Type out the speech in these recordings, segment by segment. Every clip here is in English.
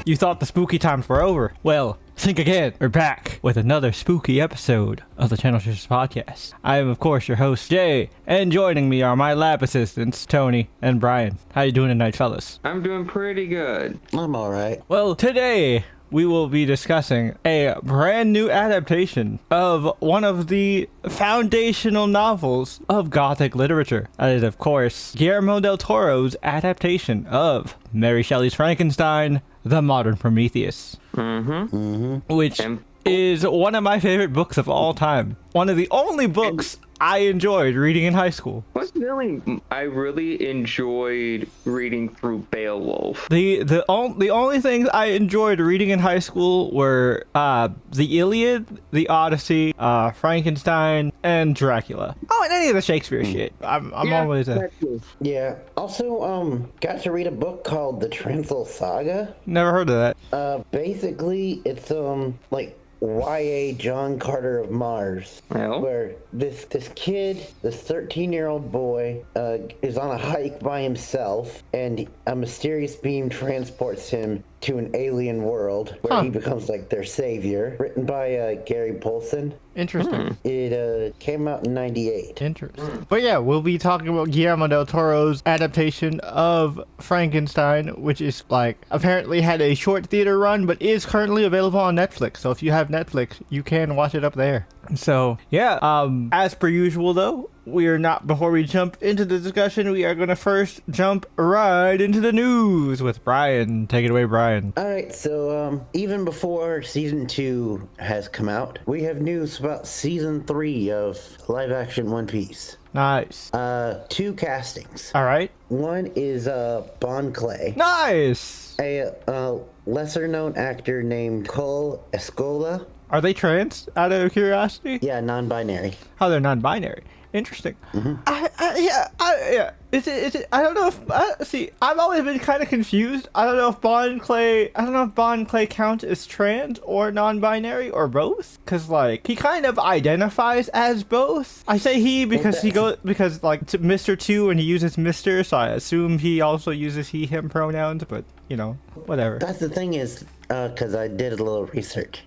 You thought the spooky times were over. Well, think again. We're back with another spooky episode of the Channel Sisters Podcast. I am, of course, your host, Jay, and joining me are my lab assistants, Tony and Brian. How you doing tonight, fellas? I'm doing pretty good. I'm alright. Well, today we will be discussing a brand new adaptation of one of the foundational novels of Gothic literature. That is, of course, Guillermo del Toro's adaptation of Mary Shelley's Frankenstein, The Modern Prometheus. Which is one of my favorite books of all time. One of the only books I enjoyed reading in high school. I really enjoyed reading through Beowulf. The only things I enjoyed reading in high school were the Iliad, the Odyssey, Frankenstein, and Dracula. Oh, and any of the Shakespeare shit. I'm always a... Yeah. Also, got to read a book called The Transil Saga. Never heard of that. Basically, it's like YA John Carter of Mars, where this kid, this 13-year-old boy, is on a hike by himself, and a mysterious beam transports him to an alien world where he becomes like their savior. Written by Gary Polson. Interesting. It came out in '98. Interesting. But yeah, we'll be talking about Guillermo del Toro's adaptation of Frankenstein, which is like apparently had a short theater run, but is currently available on Netflix. So if you have Netflix, you can watch it up there. So yeah, as per usual though, before we jump into the discussion, we are going to first jump right into the news with Brian. Take it away, Brian. All right, so even before season 2 has come out, we have news about season 3 of live action One Piece. Nice. 2 castings. All right. One is Bon Clay. Nice. A lesser known actor named Cole Escola. Are they trans, out of curiosity? Yeah, non-binary. Oh, they're non-binary. Interesting. Yeah. Is it? I don't know if. See, I've always been kind of confused. I don't know if Bon Clay counts as trans or non-binary or both. Cause like he kind of identifies as both. I say he because like to Mr. 2 and he uses Mr. So I assume he also uses he/him pronouns. But you know, whatever. That's the thing is, cause I did a little research.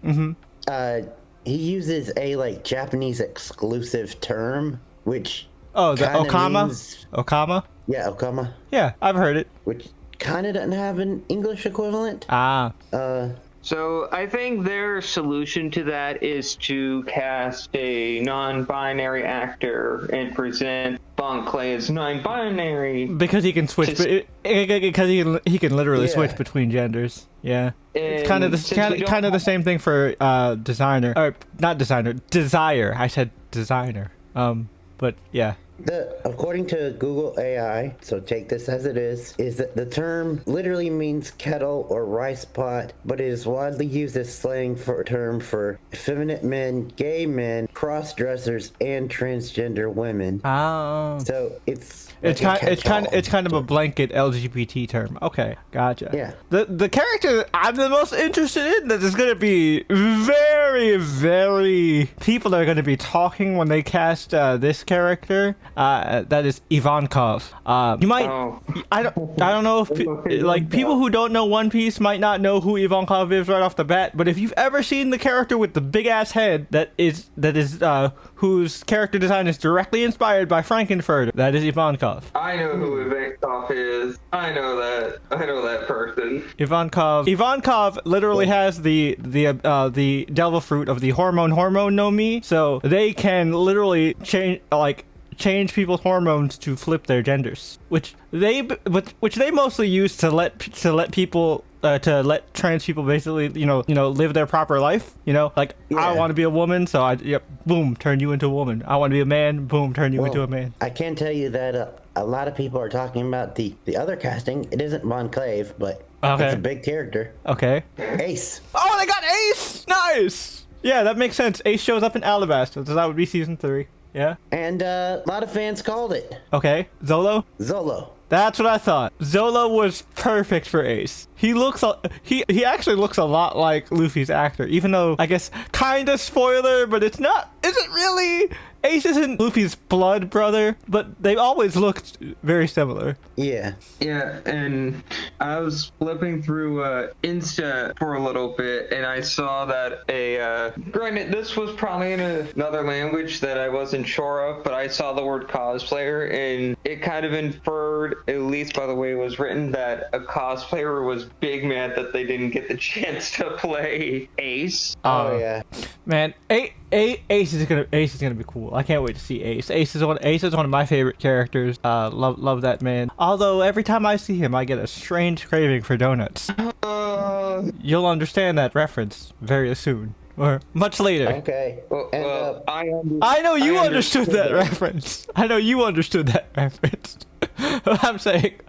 He uses a like Japanese exclusive term, which the Okama? means, Okama? Yeah, Okama. Yeah, I've heard it. Which kind of doesn't have an English equivalent. So I think their solution to that is to cast a non-binary actor and present Bon Clay as non-binary because he can switch. Because he can literally switch between genders. Yeah, it's kind of the same thing for designer or not designer. Desire. I said designer. But yeah. According to Google AI, so take this as it is that the term literally means kettle or rice pot, but it is widely used as slang for a term for effeminate men, gay men, cross-dressers, and transgender women. Oh. So it's kind of a blanket LGBT term. Okay, gotcha. Yeah. The character that I'm the most interested in that is going to be very, very people are going to be talking when they cast this character. That is Ivankov. You might, I don't know if like people who don't know One Piece might not know who Ivankov is right off the bat. But if you've ever seen the character with the big ass head that is whose character design is directly inspired by Frankenfurter, that is Ivankov. I know who Ivankov is. I know that person. Ivankov literally has the devil fruit of the hormone no mi, so they can literally change people's hormones to flip their genders, which they mostly use to let people to let trans people basically live their proper life. I want to be a woman, so boom, turn you into a woman. I want to be a man, boom, turn you into a man. I can tell you that a lot of people are talking about the other casting. It isn't Bon Clave, but it's a big character. Okay. Ace. Oh, they got Ace. Nice. Yeah, that makes sense. Ace shows up in Alabasta, so that would be season 3. Yeah. And a lot of fans called it. Okay. Zolo? That's what I thought. Zolo was perfect for Ace. He actually looks a lot like Luffy's actor, even though I guess kind of spoiler, but it's not. Is it really? Ace isn't Luffy's blood brother, but they always looked very similar. Yeah. Yeah, and I was flipping through Insta for a little bit, and I saw that granted, this was probably in another language that I wasn't sure of, but I saw the word cosplayer, and it kind of inferred, at least by the way it was written, that a cosplayer was big mad that they didn't get the chance to play Ace. Oh yeah, man, Ace is gonna be cool. I can't wait to see Ace. Ace is one of my favorite characters. Love that man. Although every time I see him, I get a strange craving for donuts. You'll understand that reference very soon. Or much later. Okay. I know you understood that reference. I know you understood that reference. I'm saying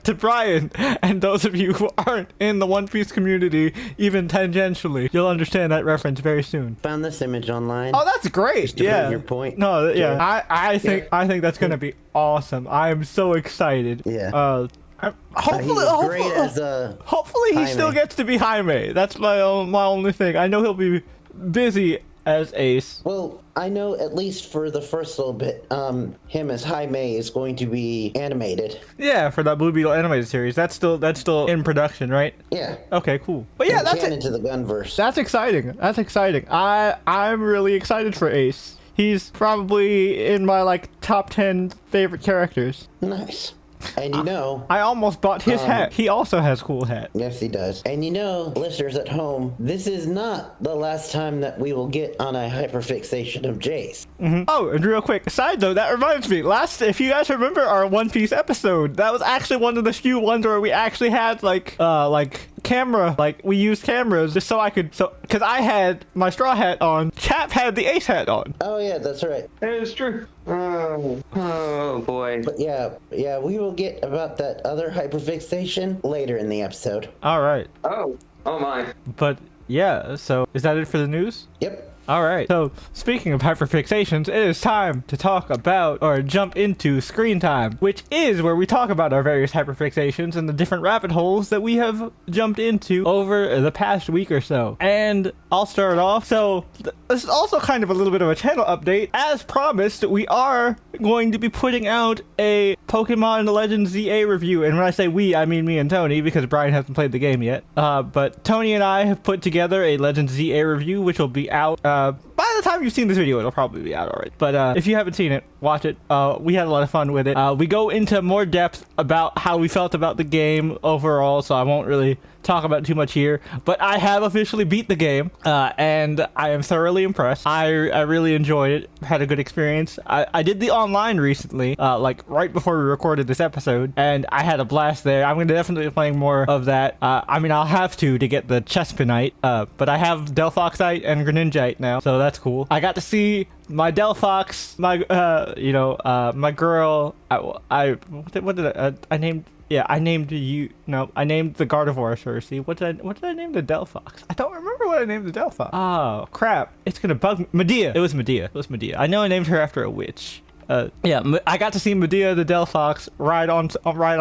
to Brian and those of you who aren't in the One Piece community, even tangentially, you'll understand that reference very soon. Found this image online. Oh, that's great. Just to prove your point. No, yeah. I think that's gonna be awesome. I am so excited. Yeah. Hopefully he still gets to be Jaime. That's my only thing. I know he'll be busy as Ace. Well, I know at least for the first little bit, him as Jaime is going to be animated. Yeah, for that Blue Beetle animated series. That's still in production, right? Yeah. Okay, cool. But yeah, that's into the Gunverse. That's exciting. I'm really excited for Ace. He's probably in my top 10 favorite characters. Nice. And I almost bought his hat. He also has cool hat. Yes, he does. And listeners at home, this is not the last time that we will get on a hyperfixation of Jace. Mm-hmm. Oh, and real quick, side note, that reminds me, if you guys remember our One Piece episode, that was actually one of the few ones where we actually had camera, we used cameras just because I had my straw hat on, Chap had the Ace hat on. Oh yeah, that's right. That is true. Oh boy. But yeah, we will get about that other hyperfixation later in the episode. All right. Oh my. But yeah, so is that it for the news? Yep. All right. So speaking of hyperfixations, it is time to talk about or jump into screen time, which is where we talk about our various hyperfixations and the different rabbit holes that we have jumped into over the past week or so. And I'll start off. So this is also kind of a little bit of a channel update. As promised, we are going to be putting out a Pokemon Legends ZA review. And when I say we, I mean me and Tony, because Brian hasn't played the game yet. But Tony and I have put together a Legends ZA review, which will be out by the time you've seen this video, it'll probably be out already. But if you haven't seen it, watch it. We had a lot of fun with it. We go into more depth about how we felt about the game overall, so I won't really talk about it too much here. But I have officially beat the game, and I am thoroughly impressed. I really enjoyed it. Had a good experience. I did the online recently, right before we recorded this episode, and I had a blast there. I'm going to definitely be playing more of that. I'll have to get the Chespinite, but I have Delphoxite and Greninjite now, so that's cool. I got to see my Delphox, my my girl. I named the Gardevoir Cersei. What did I name the Delphox? I don't remember what I named the Delphox. Oh crap! It's gonna bug me. Medea. It was Medea. I know I named her after a witch. I got to see Medea the Delphox ride on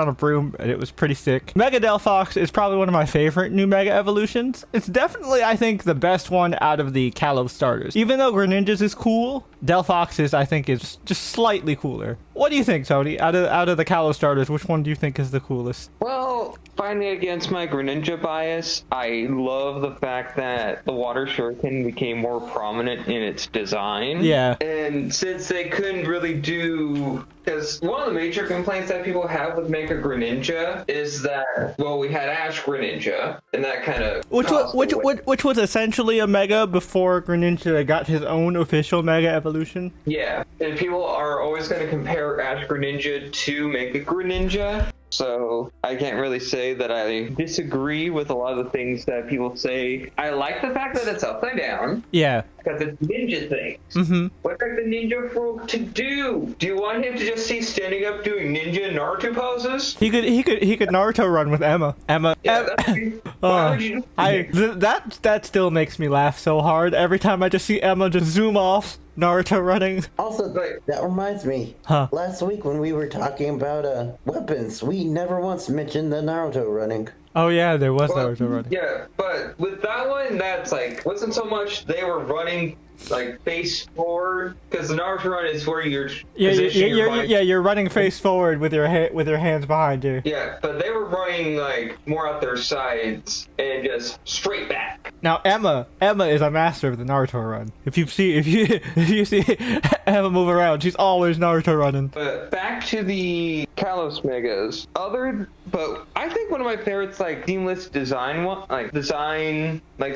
a broom, and it was pretty sick. Mega Delphox is probably one of my favorite new Mega evolutions. It's definitely, I think, the best one out of the Kalos starters. Even though Greninja's is cool, Delphox's, I think, is just slightly cooler. What do you think, Tony? Out of the Kalos starters, which one do you think is the coolest? Well, fighting against my Greninja bias, I love the fact that the Water Shuriken became more prominent in its design. Yeah. And since they couldn't really because one of the major complaints that people have with Mega Greninja is that, well, we had Ash Greninja, and that kind of which was essentially a Mega before Greninja got his own official Mega evolution. Yeah, and people are always going to compare Ash Greninja to Mega Greninja. So I can't really say that I disagree with a lot of the things that people say. I like the fact that it's upside down. Yeah. Because it's ninja things. Mm-hmm. What are the ninja folk to do? Do you want him to just see standing up doing ninja Naruto poses? He could Naruto run with Emma. Yeah, why would you do that still makes me laugh so hard every time I just see Emma just zoom off Naruto running. Also, that reminds me. Huh. Last week when we were talking about weapons, we never once mentioned the Naruto running. Oh yeah, there was Naruto running. Yeah, but with that one, that's like wasn't so much they were running like face forward, because the Naruto run is where you're you're running face forward with your hands behind you. Yeah, but they were running like more out their sides and just straight back. Now Emma is a master of the Naruto run. If you see Emma move around, she's always Naruto running. But back to the Kalos Megas. But I think one of my favorites, like seamless design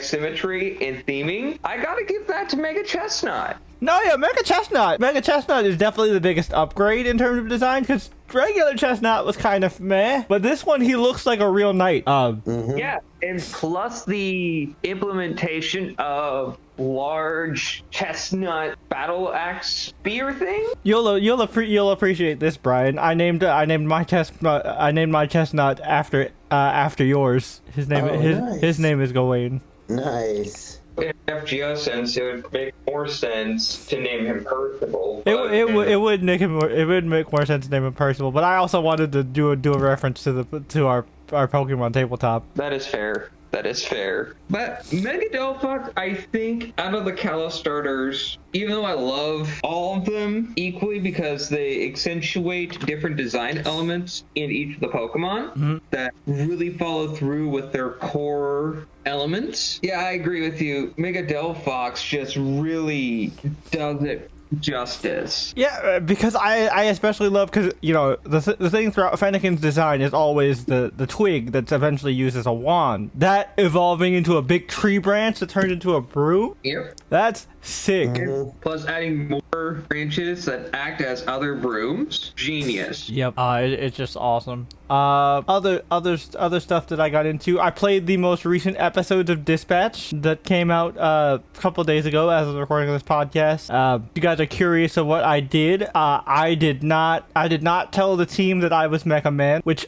symmetry and theming. I gotta give that to Mega Chestnut. No, yeah, Mega Chestnut. Mega Chestnut is definitely the biggest upgrade in terms of design, because regular Chestnut was kind of meh, but this one, he looks like a real knight. Yeah, and plus the implementation of large chestnut battle axe spear thing. You'll appreciate this, Brian. I named my chestnut after yours. His name is Gawain. Nice. In FGO sense, it would make more sense to name him Percival. It would make more sense to name him Percival, but I also wanted to do a reference to our Pokemon tabletop. That is fair. But Mega Delphox, I think, out of the Kalos starters, even though I love all of them equally because they accentuate different design elements in each of the Pokemon that really follow through with their core elements. Yeah, I agree with you. Mega Delphox just really does it justice. Yeah, because I especially love, because the thing throughout Fennekin's design is always the twig that's eventually used as a wand, that evolving into a big tree branch that turns into a broom. Yep, that's sick. Plus adding more branches that act as other brooms. Genius. Yep. It's just awesome. Other stuff that I got into. I played the most recent episodes of Dispatch that came out a couple days ago as I was recording this podcast. You guys are curious of what I did. I did not tell the team that I was Mecha Man, which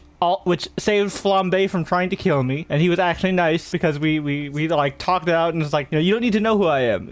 saved Flambe from trying to kill me, and he was actually nice because we like talked it out and was like, you don't need to know who I am.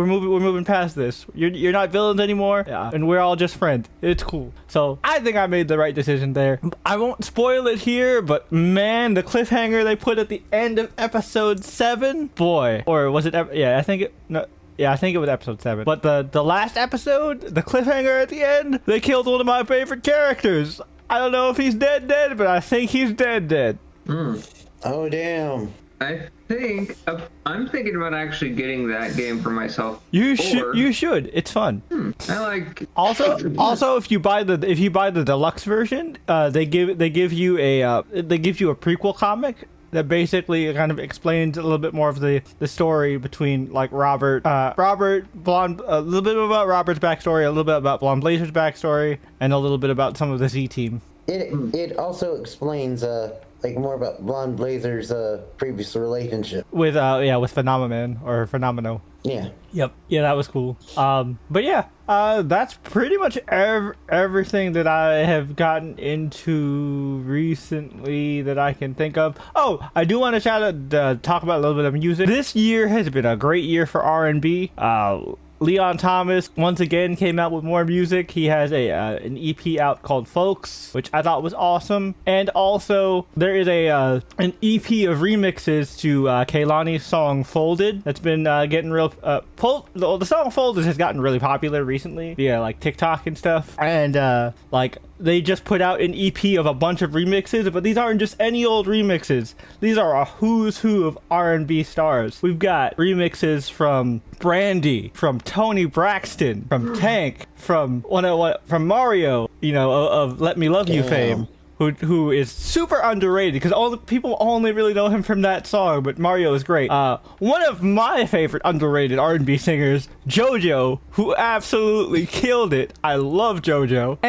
We're moving past this. You're not villains anymore, and we're all just friends. It's cool. So I think I made the right decision there. I won't spoil it here, but man, the cliffhanger they put at the end of episode 7, boy, or was it? I think it was episode 7. But the last episode, the cliffhanger at the end, they killed one of my favorite characters. I don't know if he's dead, but I think he's dead. Oh, damn. I'm thinking about actually getting that game for myself. You should. It's fun. I like. Also, if you buy the deluxe version, they give you a prequel comic that basically kind of explains a little bit more of the story between like Robert Blonde, a little bit about Robert's backstory, a little bit about Blonde Blazer's backstory, and a little bit about some of the Z team. It also explains like more about Blonde Blazer's previous relationship with Phenomenon or Phenomeno. Yeah. Yep. Yeah, that was cool. But yeah, that's pretty much everything that I have gotten into recently that I can think of. Oh, I do want to talk about a little bit of music. This year has been a great year for R&B. Leon Thomas once again came out with more music. He has an EP out called Folks, which I thought was awesome. And also there is an EP of remixes to Kehlani's song Folded that's been getting real the song Folded has gotten really popular recently via like TikTok and stuff. And they just put out an EP of a bunch of remixes, but these aren't just any old remixes. These are a who's who of R&B stars. We've got remixes from Brandy, from Tony Braxton, from Tank, from Mario, of Let Me Love You fame, who is super underrated because people only really know him from that song, but Mario is great. One of my favorite underrated R&B singers, JoJo, who absolutely killed it. I love JoJo.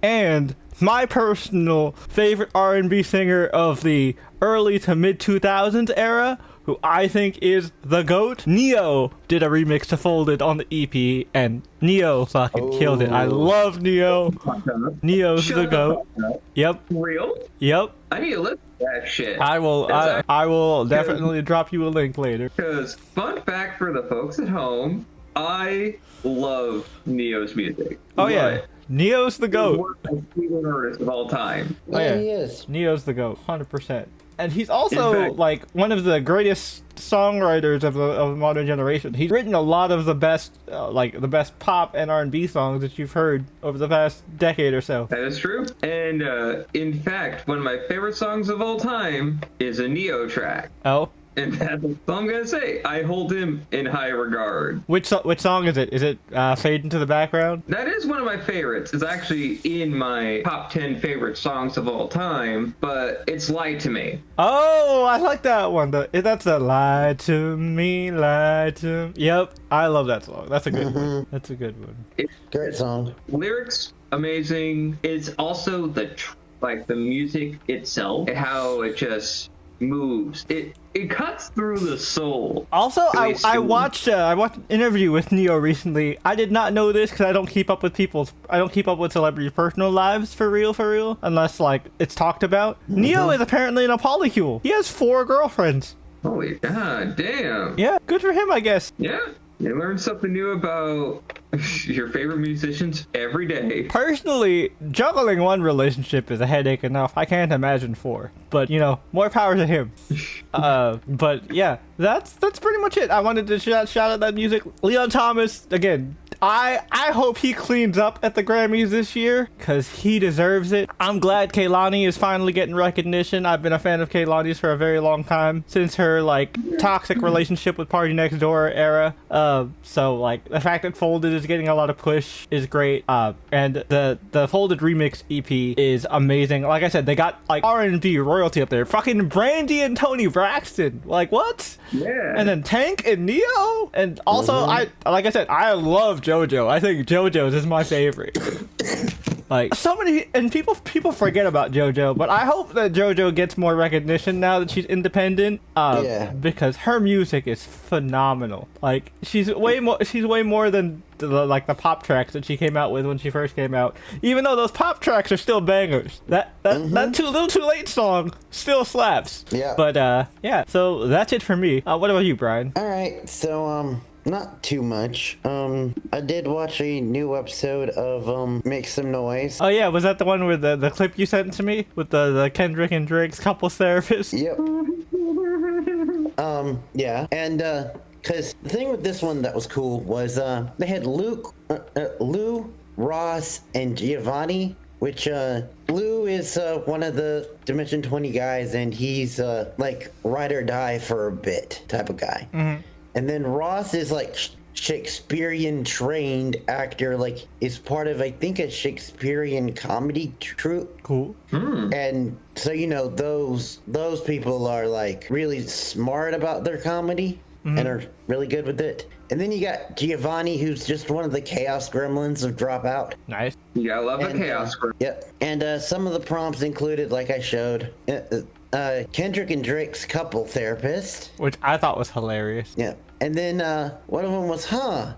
And my personal favorite R&B singer of the early to mid 2000s era, who I think is the GOAT, Neo, did a remix to Folded on the EP, and Neo fucking killed it. I love Neo. Neo's the GOAT. Yep. Real? Yep. I need to listen to that shit. I will definitely drop you a link later. Because, fun fact for the folks at home, I love Neo's music. Oh yeah, Neo's the GOAT. One of my favorite artists of all time. Oh yeah, he is. Neo's the GOAT, 100%. And he's also In fact- like one of the greatest songwriters of the modern generation. He's written a lot of the best, like the best pop and R&B songs that you've heard over the past decade or so. That is true. And in fact, one of my favorite songs of all time is a Neo track. Oh, And that's all I'm gonna say. I hold him in high regard. which song is it? Is it Fade into the Background? That is one of my favorites. It's actually in my top 10 favorite songs of all time, but it's Lie to Me. Oh, I like that one. That's the Lie to Me, Lie to Me. Yep, I love that song. That's a good one. That's a good one. Great song. Lyrics, amazing. It's also the music itself, how it just moves. It cuts through the soul. Also, I soon. watched an interview with Neo recently. I did not know this because I don't keep up with celebrities' personal lives for real, unless like it's talked about. Neo is apparently in a polycule. He has 4 girlfriends. Holy god damn. Yeah, good for him, I guess. Yeah. You learn something new about your favorite musicians every day. Personally, juggling one relationship is a headache enough. I can't imagine 4. But you know, more power to him. But yeah, that's pretty much it. I wanted to shout out that music. Leon Thomas, again, I hope he cleans up at the Grammys this year because he deserves it. I'm glad Kehlani is finally getting recognition. I've been a fan of Kehlani's for a very long time, since her like toxic relationship with Party Next Door era. So like the fact that Folded is getting a lot of push is great. And the Folded remix EP is amazing. Like I said, they got like R&B royalty up there. Fucking Brandy and Tony Braxton. Like what? Yeah. And then Tank and Neo. And also I love JoJo. I think JoJo's is my favorite. Like so many, and people forget about JoJo, but I hope that JoJo gets more recognition now that she's independent. Because her music is phenomenal. Like she's way more than the pop tracks that she came out with when she first came out. Even though those pop tracks are still bangers. That Little Too Late song still slaps. Yeah. But yeah. So that's it for me. What about you, Brian? All right, so not too much. I did watch a new episode of Make Some Noise. Oh yeah, was that the one with the clip you sent to me with the Kendrick and Drake's couples therapist? Yep. Yeah, and because the thing with this one that was cool was they had Lou, Ross, and Giovanni. Which Lou is one of the Dimension 20 guys, and he's like ride or die for a bit type of guy. Mm-hmm. And then Ross is like Shakespearean trained actor, like is part of I think a Shakespearean comedy troupe. Cool. And so you know those people are like really smart about their comedy and are really good with it. And then you got Giovanni, who's just one of the chaos gremlins of Dropout. Nice. Yeah, I love a chaos gremlin. Yep. And some of the prompts included, like I showed, Kendrick and Drake's couple therapist. Which I thought was hilarious. Yeah. And then one of them was,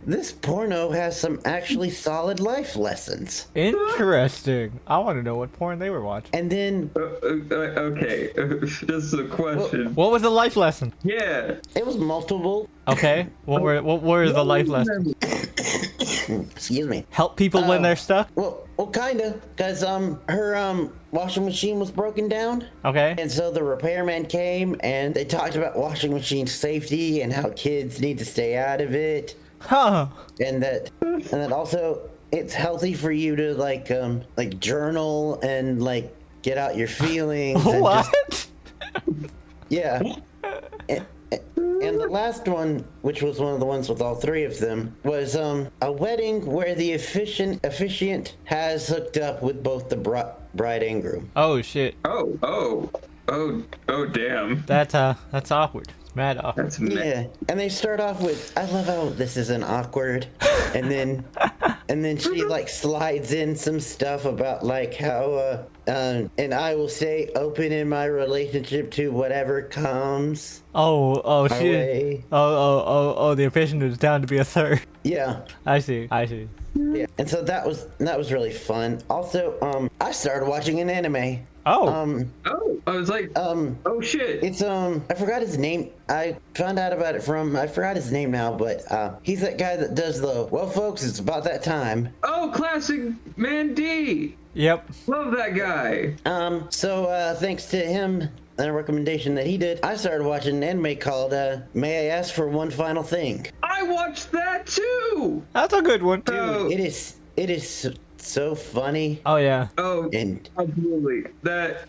this porno has some actually solid life lessons. Interesting. I want to know what porn they were watching. And then... Okay, just a question. What was the life lesson? Yeah. It was multiple. Okay. What were the life lessons? Excuse me. Help people when they're stuck? Well, kind of. Because her washing machine was broken down. Okay. And so the repairman came and they talked about washing machine safety and how kids need to stay out of it. Huh. And that also it's healthy for you to like journal and like get out your feelings. What? Yeah. And the last one, which was one of the ones with all 3 of them, was a wedding where the officiant has hooked up with both the bride and groom. Oh shit. Oh, damn. That's awkward. It's mad awkward. That's Yeah, and they start off with, I love how this isn't awkward, and then she like slides in some stuff about like how and I will stay open in my relationship to whatever comes. Oh my shit. way. Oh, the officiant is down to be a third. Yeah. I see. Yeah, and so that was really fun. Also, I started watching an anime. Oh. Oh, I was like, oh shit. It's I forgot his name. I found out about it from, I forgot his name now, but he's that guy that does the, well folks, it's about that time. Oh, classic Man D. Yep. Love that guy. So thanks to him and a recommendation that he did, I started watching an anime called May I Ask for One Final Thing. I watched that too. That's a good one. So, It is so funny. Oh yeah. oh, And absolutely. That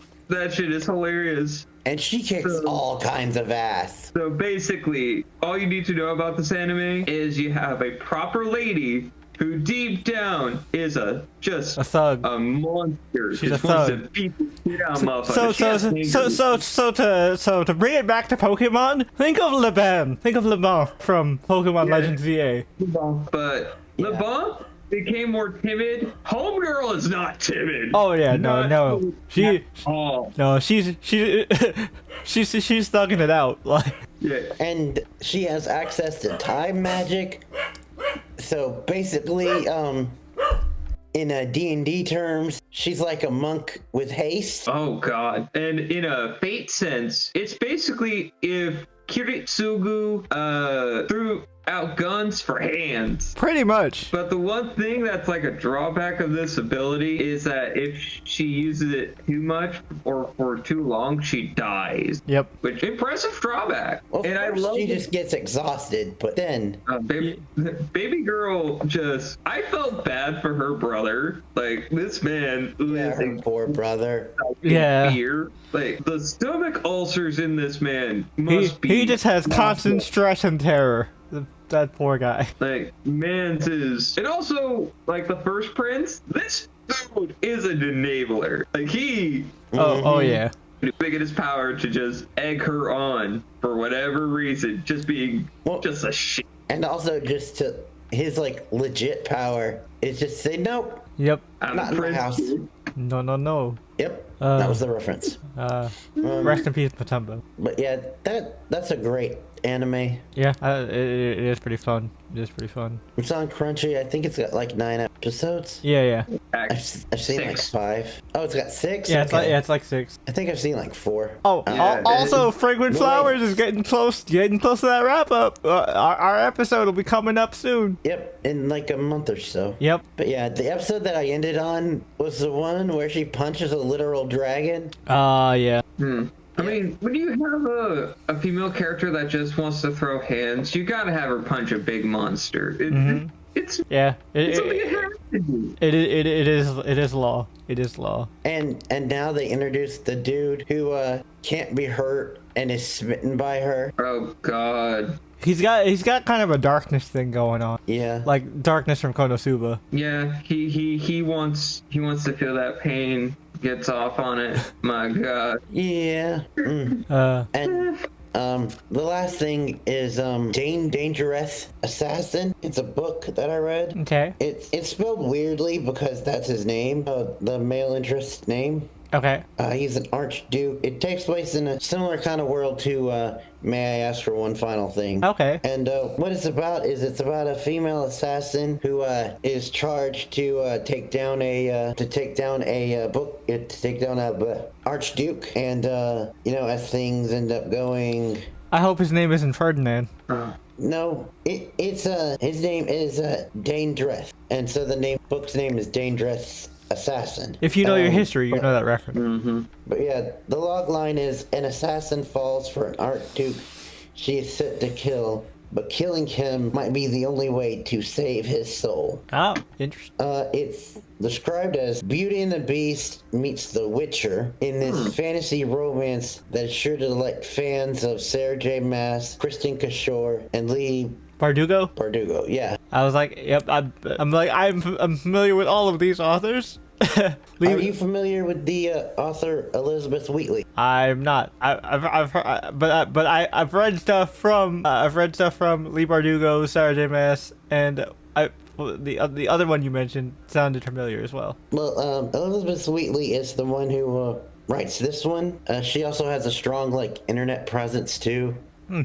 shit is hilarious. and she kicks all kinds of ass. So basically, all you need to know about this anime is you have a proper lady who deep down is a thug. a monster. She's a Just wants thug. to beat the shit out of motherfuckers. So to bring it back to Pokemon, think of Leban. Think of Leban from Pokemon Legends VA. But Yeah. LeBlanc became more timid. Homegirl is not timid. Oh yeah, Not no. at all. No, she's thugging it out. Like, Yeah. And she has access to time magic. So basically, in a D&D terms, she's like a monk with haste. Oh god. And in a fate sense, it's basically if Kiritsugu threw out guns for hands. pretty much. But the one thing that's like a drawback of this ability is that if she uses it too much or for too long, she dies. Yep. Which impressive drawback. Well, and I first love she it. just gets exhausted, but then Baby girl just I felt bad for her brother. Like this man yeah, her poor brother. Yeah. fear. Like the stomach ulcers in this man must be He just has constant stress and terror. That poor guy. like man's is, and also like the first prince, this dude is an enabler. Like he Oh yeah. make it his power to just egg her on for whatever reason, just being just a shit. And also just to his like legit power is just say nope, Yep. I'm not a in my prince, house. dude. No. Yep, that was the reference. Rest in peace, Matumbo. But yeah, that's a great anime. Yeah, it is pretty fun. It is pretty fun. It's on Crunchy. I think it's got like 9 episodes. Yeah. Act I've seen like 6. 5. Oh, it's got 6. Yeah, it's like 6. I think I've seen like 4. Oh, Yeah, also, Fragrant no Flowers way. is getting close to that wrap up. Our episode will be coming up soon. Yep, in like a month or so. Yep. But yeah, the episode that I ended on was the one where she punches a literal dragon. Yeah. I mean, when you have a female character that just wants to throw hands, you gotta have her punch a big monster. It's Yeah. it's something you have to do. It is law. It is law. And now they introduced the dude who can't be hurt and is smitten by her. Oh god. He's got kind of a darkness thing going on. Yeah. Like darkness from Konosuba. Yeah, he wants to feel that pain. Gets off on it. My god. Yeah. And the last thing is Dangerous Assassin. It's a book that I read. Okay. It's spelled weirdly because that's his name, the male interest name. Okay. He's an archduke. It takes place in a similar kind of world to May I Ask for One Final Thing. Okay. And what it's about is it's about a female assassin who is charged to take down a archduke. And as things end up going. I hope his name isn't Ferdinand. No, it's his name is Dangerous, and so the book's name is Dangerous Assassin. If you know your history, you know that reference. But yeah, the log line is an assassin falls for an archduke she is set to kill, but killing him might be the only way to save his soul. Oh, interesting. It's described as Beauty and the Beast meets The Witcher in this fantasy romance that is sure to delight fans of Sarah J. Maas, Kristen Kishore, and Lee Bardugo? Bardugo. Yeah. I was like, yep. I'm familiar with all of these authors. Are you familiar with the author Elizabeth Wheatley? I'm not. I've read stuff from Lee Bardugo, Sarah J. Maas, and the other one you mentioned sounded familiar as well. Well, Elizabeth Wheatley is the one who writes this one. She also has a strong internet presence too.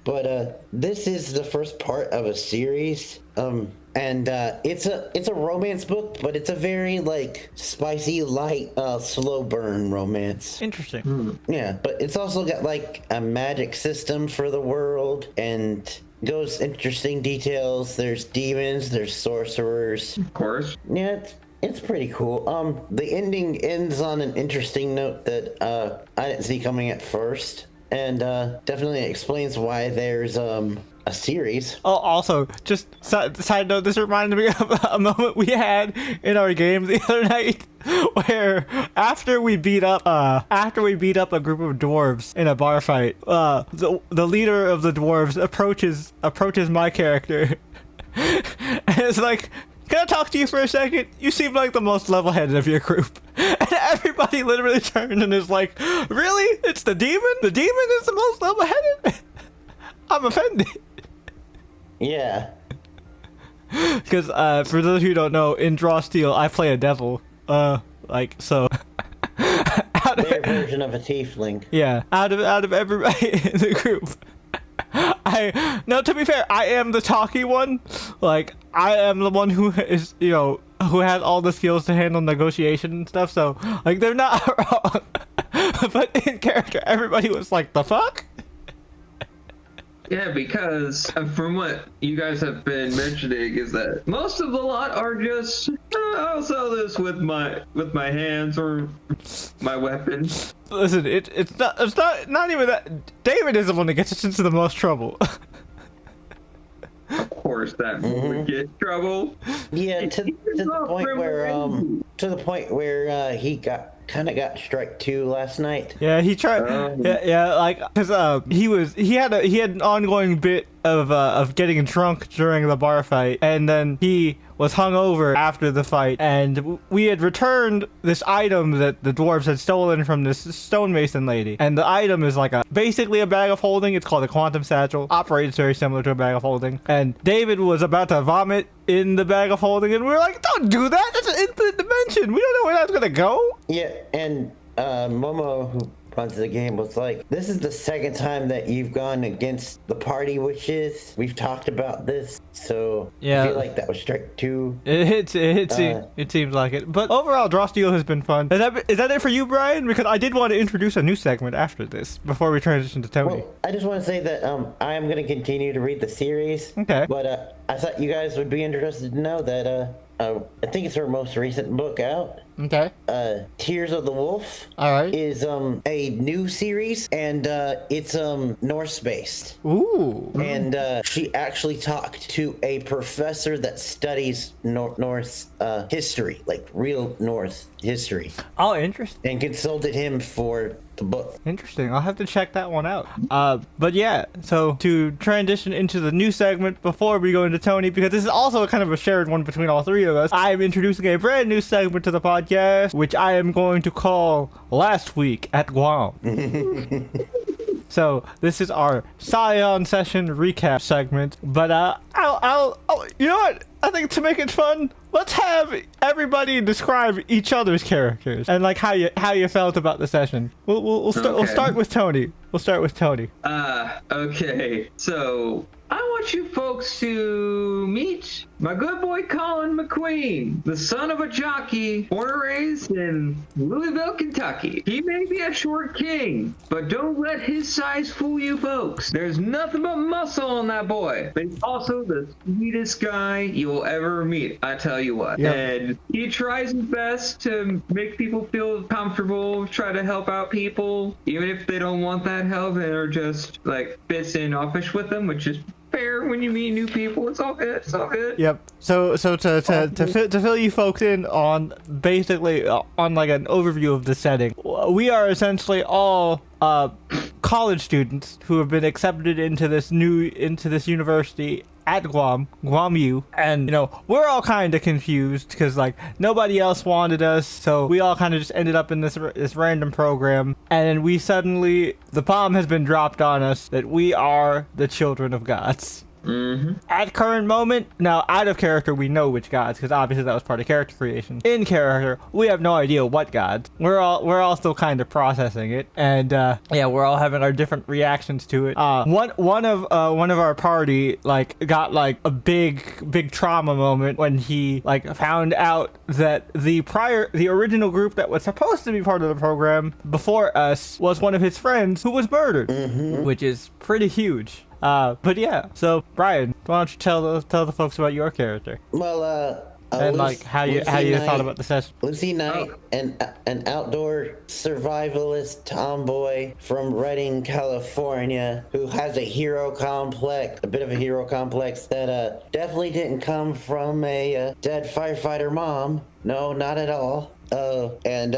But this is the first part of a series. And it's a romance book, but it's a very like spicy, light, slow burn romance. Interesting. Yeah, but it's also got like a magic system for the world and goes interesting details. There's demons, there's sorcerers. Of course. Yeah, it's pretty cool. The ending ends on an interesting note that I didn't see coming at first, and definitely explains why there's a series. Oh, also, just side note, this reminded me of a moment we had in our game the other night, where after we beat up a group of dwarves in a bar fight, the leader of the dwarves approaches my character, and it's like, "Can I talk to you for a second? You seem like the most level-headed of your group." And everybody literally turned and is like, "Really? It's the demon? The demon is the most level-headed?" I'm offended. Yeah. Because for those who don't know, in Draw Steel, I play a devil. So. Their version of a tiefling. Yeah, out of everybody in the group. To be fair, I am the talky one. Like, I am the one who is, who has all the skills to handle negotiation and stuff. So, like, they're not wrong. But in character, everybody was like, "The fuck?" Yeah, because from what you guys have been mentioning is that most of the lot are just, I'll sell this with my hands or my weapon. Listen, it's not even that. David is the one that gets us into the most trouble. Of course, that would get trouble. Yeah, to the point where he got strike 2 last night. Yeah, he tried. Like, because he had an ongoing bit of getting drunk during the bar fight, and then he was hungover after the fight, and we had returned this item that the dwarves had stolen from this stonemason lady, and the item is like basically a bag of holding. It's called a quantum satchel. Operates very similar to a bag of holding, and David was about to vomit in the bag of holding, and we were like, "Don't do that! That's an infinite dimension. We don't know where that's gonna go." Yeah, and Momo, who runs the game, was like, "This is the second time that you've gone against the party wishes. We've talked about this, so yeah. I feel like that was strike 2. It seems like it. But overall, Draw Steel has been fun. Is that it for you, Brian? Because I did want to introduce a new segment after this, before we transition to Tony. Well, I just want to say that I am going to continue to read the series. Okay. But I thought you guys would be interested to know that I think it's her most recent book out. Okay. Tears of the Wolf. All right. Is a new series, and it's Norse based. Ooh. And she actually talked to a professor that studies Norse history, like real Norse history. Oh, interesting. And consulted him for the book. Interesting. I'll have to check that one out. But yeah, so to transition into the new segment before we go into Tony, because this is also kind of a shared one between all three of us, I'm introducing a brand new segment to the podcast, which I am going to call Last Week at Guam. So this is our Scion session recap segment, but I'll you know what? I think to make it fun, let's have everybody describe each other's characters and like how you felt about the session. We'll start with Tony. We'll start with Tony. Okay. So I want you folks to meet my good boy Colin McQueen, the son of a jockey, born and raised in Louisville, Kentucky. He may be a short king, but don't let his size fool you folks. There's nothing but muscle on that boy. But he's also the sweetest guy you will ever meet, I tell you what. Yep. And he tries his best to make people feel comfortable, try to help out people, even if they don't want that help and are just like standoffish with them, which is fair when you meet new people. It's all good. It's all good. Yep. So to fill you folks in on basically on like an overview of the setting, we are essentially all college students who have been accepted into this university at Guam U, and we're all kind of confused because like nobody else wanted us, so we all kind of just ended up in this random program, and then the bomb has been dropped on us that we are the children of gods. At current moment, now out of character, we know which gods, because obviously that was part of character creation. In character, we have no idea what gods. We're all still kind of processing it, and yeah, we're all having our different reactions to it. One of our party got a big trauma moment when he found out that the original group that was supposed to be part of the program before us was one of his friends who was murdered, which is pretty huge. But yeah, so Brian, why don't you tell the folks about your character? Well, and how you thought about the session. Lucy Knight, an outdoor survivalist tomboy from Redding, California, who has a bit of a hero complex that definitely didn't come from a dead firefighter mom. No, not at all. And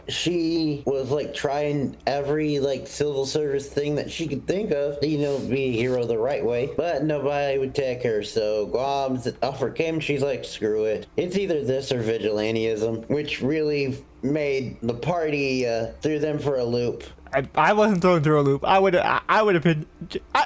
she was trying every civil service thing that she could think of, be a hero the right way, but nobody would take her. So Guam's offer came, she's like, screw it. It's either this or vigilantism, which really made the party threw them for a loop. I wasn't thrown through a loop. I would have been,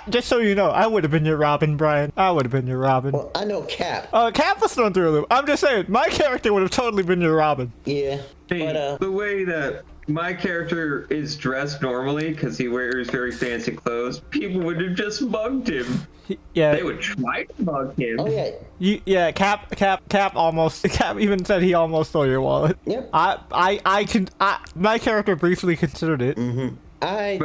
just so you know, I would have been your Robin, Brian. I would have been your Robin. Well, I know Cap. Cap was thrown through a loop. I'm just saying, my character would have totally been your Robin. Yeah. But the way that my character is dressed normally, because he wears very fancy clothes, people would have just mugged him. Yeah. They would try to mug him. Oh yeah. Cap even said he almost stole your wallet. Yep. My character briefly considered it. I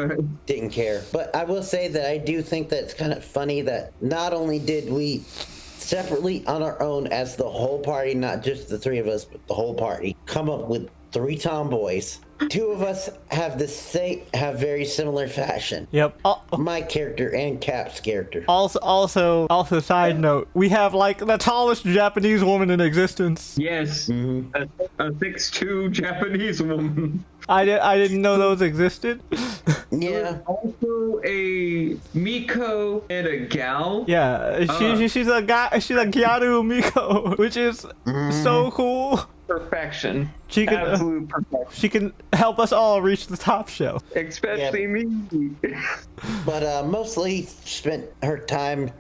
didn't care, but I will say that I do think that it's kind of funny that not only did we separately on our own as the whole party, not just the three of us, but the whole party, come up with 3 tomboys. 2 of us have very similar fashion. Yep. My character and Cap's character. Also, side note, we have the tallest Japanese woman in existence. Yes. A 6'2" Japanese woman. I didn't know those existed. Yeah. Also a Miko and a gal. Yeah, she's a Gyaru Miko, which is so cool. Perfection. Absolute perfection. She can help us all reach the top shelf. Especially me. But mostly spent her time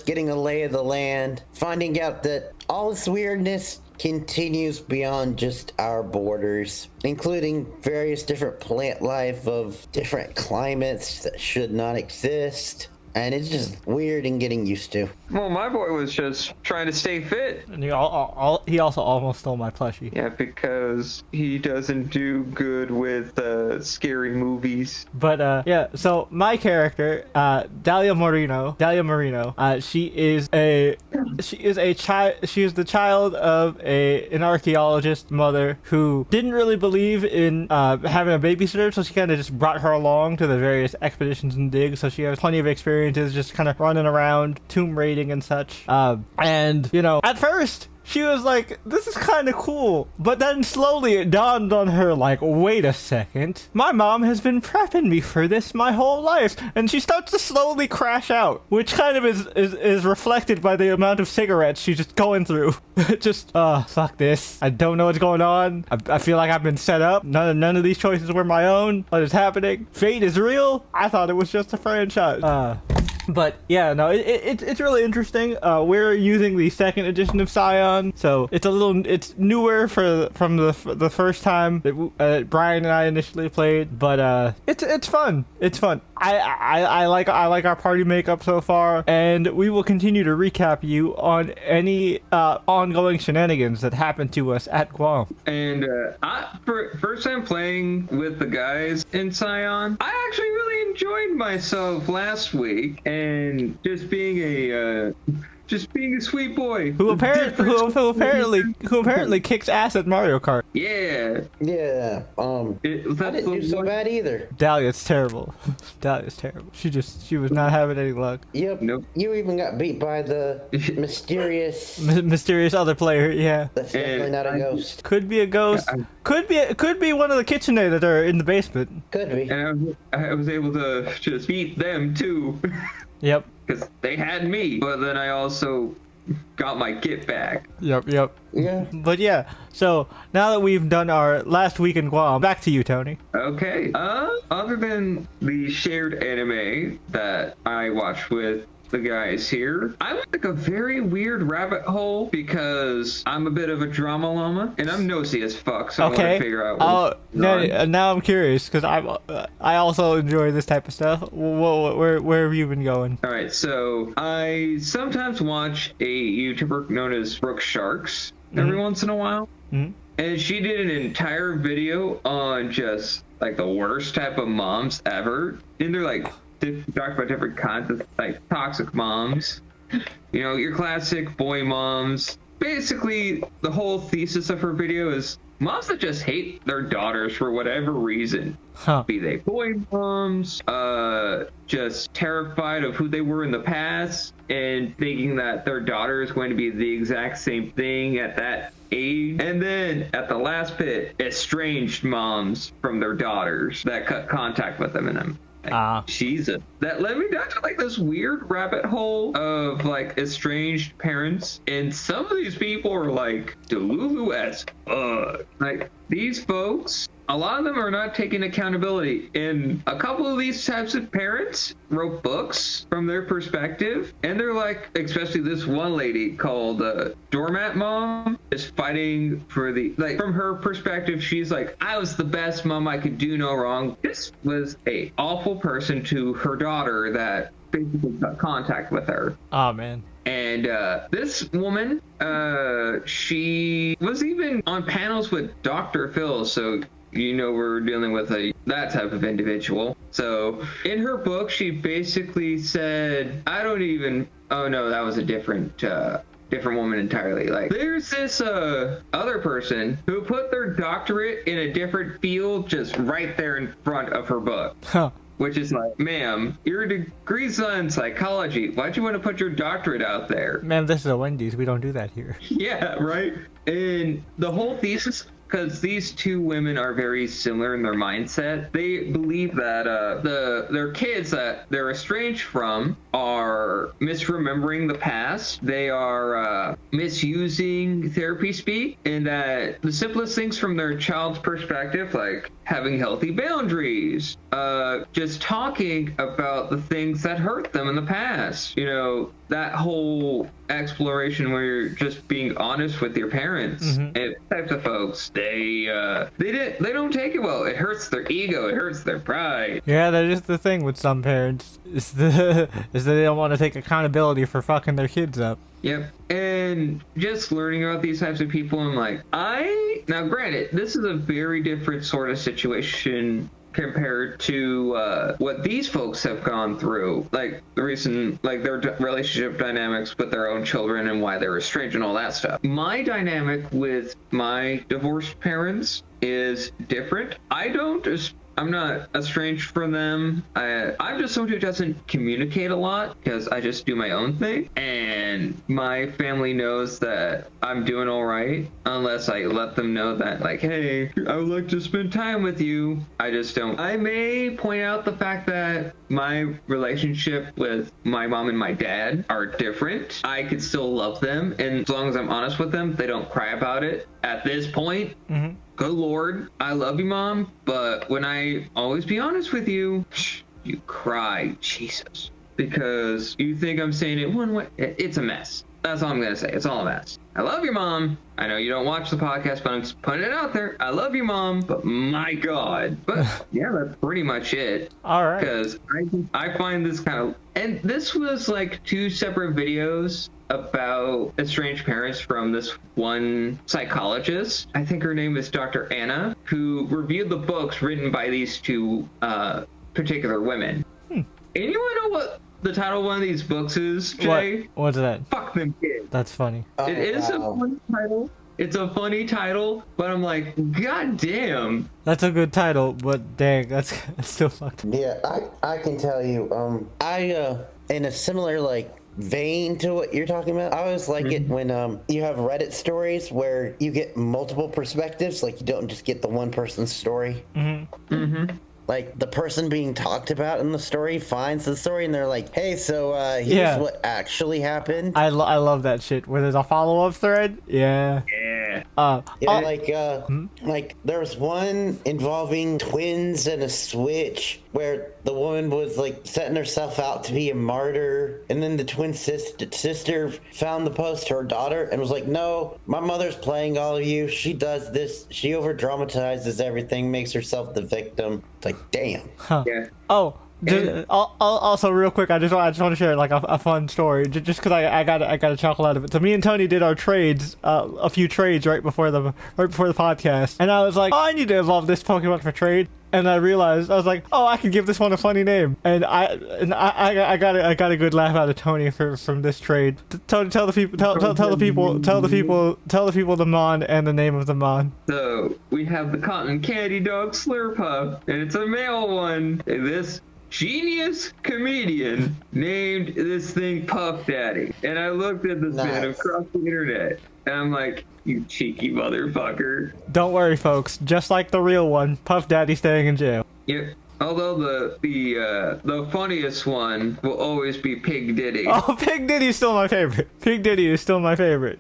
getting a lay of the land, finding out that all this weirdness continues beyond just our borders, including various different plant life of different climates that should not exist. And it's just weird and getting used to. Well, my boy was just trying to stay fit. And he also almost stole my plushie. Yeah, because he doesn't do good with scary movies. But yeah, so my character, Dalia Marino, she is the child of an archaeologist mother who didn't really believe in having a babysitter, so she kind of just brought her along to the various expeditions and digs, so she has plenty of experience just kind of running around, tomb raiding and such. And, at first, she was like, this is kind of cool. But then slowly it dawned on her, wait a second. My mom has been prepping me for this my whole life. And she starts to slowly crash out, which kind of is reflected by the amount of cigarettes she's just going through. Just, fuck this. I don't know what's going on. I feel like I've been set up. None of these choices were my own. What is happening? Fate is real? I thought it was just a franchise. But yeah, no, it's really interesting. We're using the 2nd edition of Scion, so it's newer from the first time that Brian and I initially played. But it's fun. It's fun. I like our party makeup so far, and we will continue to recap you on any ongoing shenanigans that happen to us at Guam. And first time playing with the guys in Scion, I actually really enjoyed myself last week. And just being a sweet boy who apparently kicks ass at Mario Kart. Yeah. Yeah. I didn't do so bad either. Dahlia's terrible. She was not having any luck. Yep. Nope. You even got beat by the mysterious other player. Yeah. That's definitely not a ghost. Could be a ghost. Could be one of the KitchenAid that are in the basement. Could be. And I was able to just beat them too. Yep. Because they had me, but then I also got my kit back. Yep. Yeah. But yeah, so now that we've done our last week in Guam, back to you, Tony. Okay. Other than the shared anime that I watched with the guys here. I'm like a very weird rabbit hole because I'm a bit of a drama llama and I'm nosy as fuck. So I want to figure out. Now I'm curious because I also enjoy this type of stuff. Where have you been going? All right, so I sometimes watch a YouTuber known as Brooke Sharks every once in a while, and she did an entire video on just like the worst type of moms ever, and they're like talk about different kinds of like toxic moms, you know, your classic boy moms. Basically, the whole thesis of her video is moms that just hate their daughters for whatever reason. Be they boy moms, just terrified of who they were in the past and thinking that their daughter is going to be the exact same thing at that age. And then at the last bit, estranged moms from their daughters that cut contact with them and them. Jesus, that led me down to like this weird rabbit hole of like estranged parents, and some of these people are like delulu as fuck. Like these folks, a lot of them are not taking accountability, and a couple of these types of parents wrote books from their perspective, and they're like, especially this one lady called Doormat Mom is fighting for the, like, from her perspective, she's like, I was the best mom, I could do no wrong. This was a awful person to her daughter that basically cut contact with her. Oh man. And this woman, she was even on panels with Dr. Phil, so you know we're dealing with that type of individual. So in her book, she basically said, oh no, that was a different woman entirely. Like there's this other person who put their doctorate in a different field just right there in front of her book. Which is like, ma'am, your degree's on psychology. Why'd you want to put your doctorate out there? Man, this is a Wendy's. We don't do that here. Yeah, right? And the whole thesis, because these two women are very similar in their mindset, they believe that their kids that they're estranged from are misremembering the past. They are misusing therapy speak, and that the simplest things from their child's perspective, like having healthy boundaries, just talking about the things that hurt them in the past, you know, that whole exploration where you're just being honest with your parents. And types of folks, they don't take it well. It hurts their ego, it hurts their pride. Yeah, that is the thing with some parents, is that they don't want to take accountability for fucking their kids up. Yep. And just learning about these types of people, I'm like, now granted, this is a very different sort of situation compared to what these folks have gone through, like the reason, like their relationship dynamics with their own children and why they're estranged and all that stuff. My dynamic with my divorced parents is different. I'm not estranged from them. I'm just someone who doesn't communicate a lot because I just do my own thing. And my family knows that I'm doing all right unless I let them know that, like, hey, I would like to spend time with you. I just don't. I may point out the fact that my relationship with my mom and my dad are different. I could still love them. And as long as I'm honest with them, they don't cry about it. At this point, good Lord, I love you, Mom, but when I always be honest with you, you cry, Jesus. Because you think I'm saying it one way. It's a mess. That's all I'm going to say. It's all a mess. I love you, Mom. I know you don't watch the podcast, but I'm just putting it out there. I love you, Mom, but my God. But yeah, that's pretty much it. All right. Because I find this kind of, and this was like 2 separate videos about estranged parents from this one psychologist. I think her name is Dr. Anna, who reviewed the books written by these 2 particular women. And you want to know what the title of one of these books is, Jay? What's that? Fuck them kids. That's funny. It is a funny title. It's a funny title, but I'm like, God damn. That's a good title, but dang, that's still fucked. Yeah, I can tell you, in a similar, like, vein to what you're talking about, I always like it when you have Reddit stories where you get multiple perspectives, like you don't just get the one person's story. Like the person being talked about in the story finds the story and they're like, hey, so here's what actually happened. I love that shit where there's a follow-up thread. Yeah. Yeah. Like there was one involving twins and a switch where the woman was like setting herself out to be a martyr, and then the twin sister found the post to her daughter and was like, "No, my mother's playing all of you. She does this. She over dramatizes everything, makes herself the victim." It's like, damn. Huh. Yeah. Oh. Also, real quick, I just want to share like a fun story, just because I got a chuckle out of it. So me and Tony did our trades, a few trades right before the podcast, and I was like, oh, I need to evolve this Pokemon for trade, and I realized I was like, oh, I can give this one a funny name, and I got a good laugh out of Tony from this trade. Tony, tell the people the Mon and the name of the Mon. So we have the cotton candy dog Slurpuff, and it's a male one. And this genius comedian named this thing Puff Daddy. And I looked at this man across the internet, and I'm like, you cheeky motherfucker. Don't worry, folks. Just like the real one, Puff Daddy staying in jail. Yeah. Although the funniest one will always be Pig Diddy. Oh, Pig Diddy is still my favorite. Pig Diddy is still my favorite.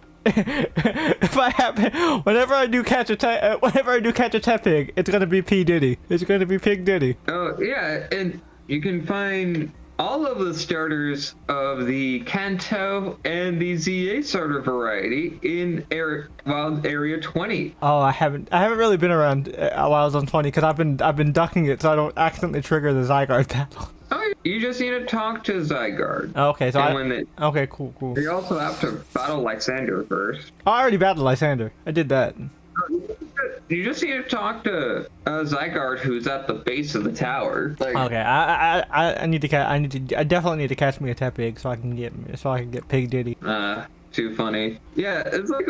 Whenever I do catch a Tepig, it's gonna be P Diddy. It's gonna be Pig Diddy. Oh yeah, and you can find all of the starters of the Kanto and the ZA starter variety in Wild Area 20. Oh, I haven't really been around while I was on 20 because I've been ducking it so I don't accidentally trigger the Zygarde battle. Oh, you just need to talk to Zygarde. Okay, so okay, cool. You also have to battle Lysander first. Oh, I already battled Lysander. I did that. You just need to talk to Zygarde, who's at the base of the tower. Like, okay, I definitely need to catch me a Tepig so I can get Pig Diddy. Too funny. Yeah, it's like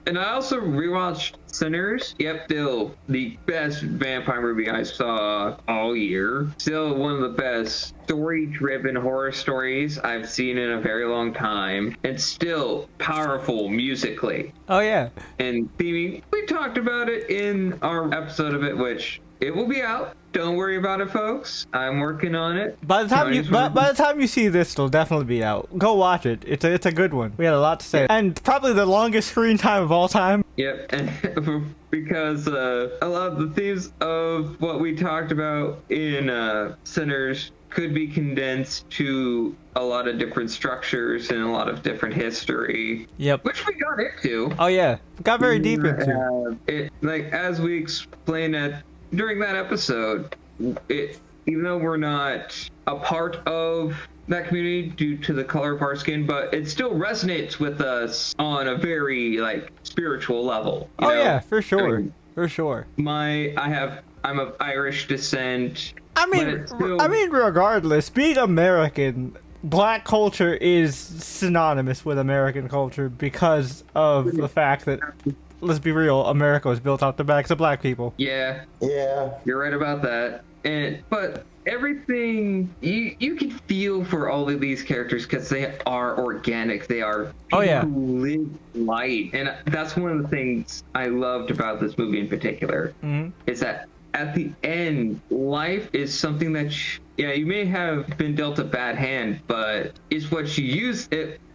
and I also rewatched Sinners. Yep, still the best vampire movie I saw all year. Still one of the best story-driven horror stories I've seen in a very long time. And still powerful musically. Oh, yeah. And theming, we talked about it in our episode of it, which it will be out. Don't worry about it, folks. I'm working on it. By the time you see this, it'll definitely be out. Go watch it. It's a good one. We had a lot to say, and probably the longest screen time of all time. Yep, and because a lot of the themes of what we talked about in Sinners could be condensed to a lot of different structures and a lot of different history. Yep. Which we got into. Oh yeah, got very deep into it. Like as we explained during that episode, even though we're not a part of that community due to the color of our skin, but it still resonates with us on a very like spiritual level. You know? Yeah, for sure. I mean, for sure. I'm of Irish descent. I mean, regardless, being American, Black culture is synonymous with American culture because of the fact that, let's be real, America was built off the backs of Black people. Yeah. Yeah. You're right about that. But everything you can feel for all of these characters because they are organic. They are people who live light, and that's one of the things I loved about this movie in particular. Mm-hmm. Is that at the end, life is something that you may have been dealt a bad hand, but it's what you use.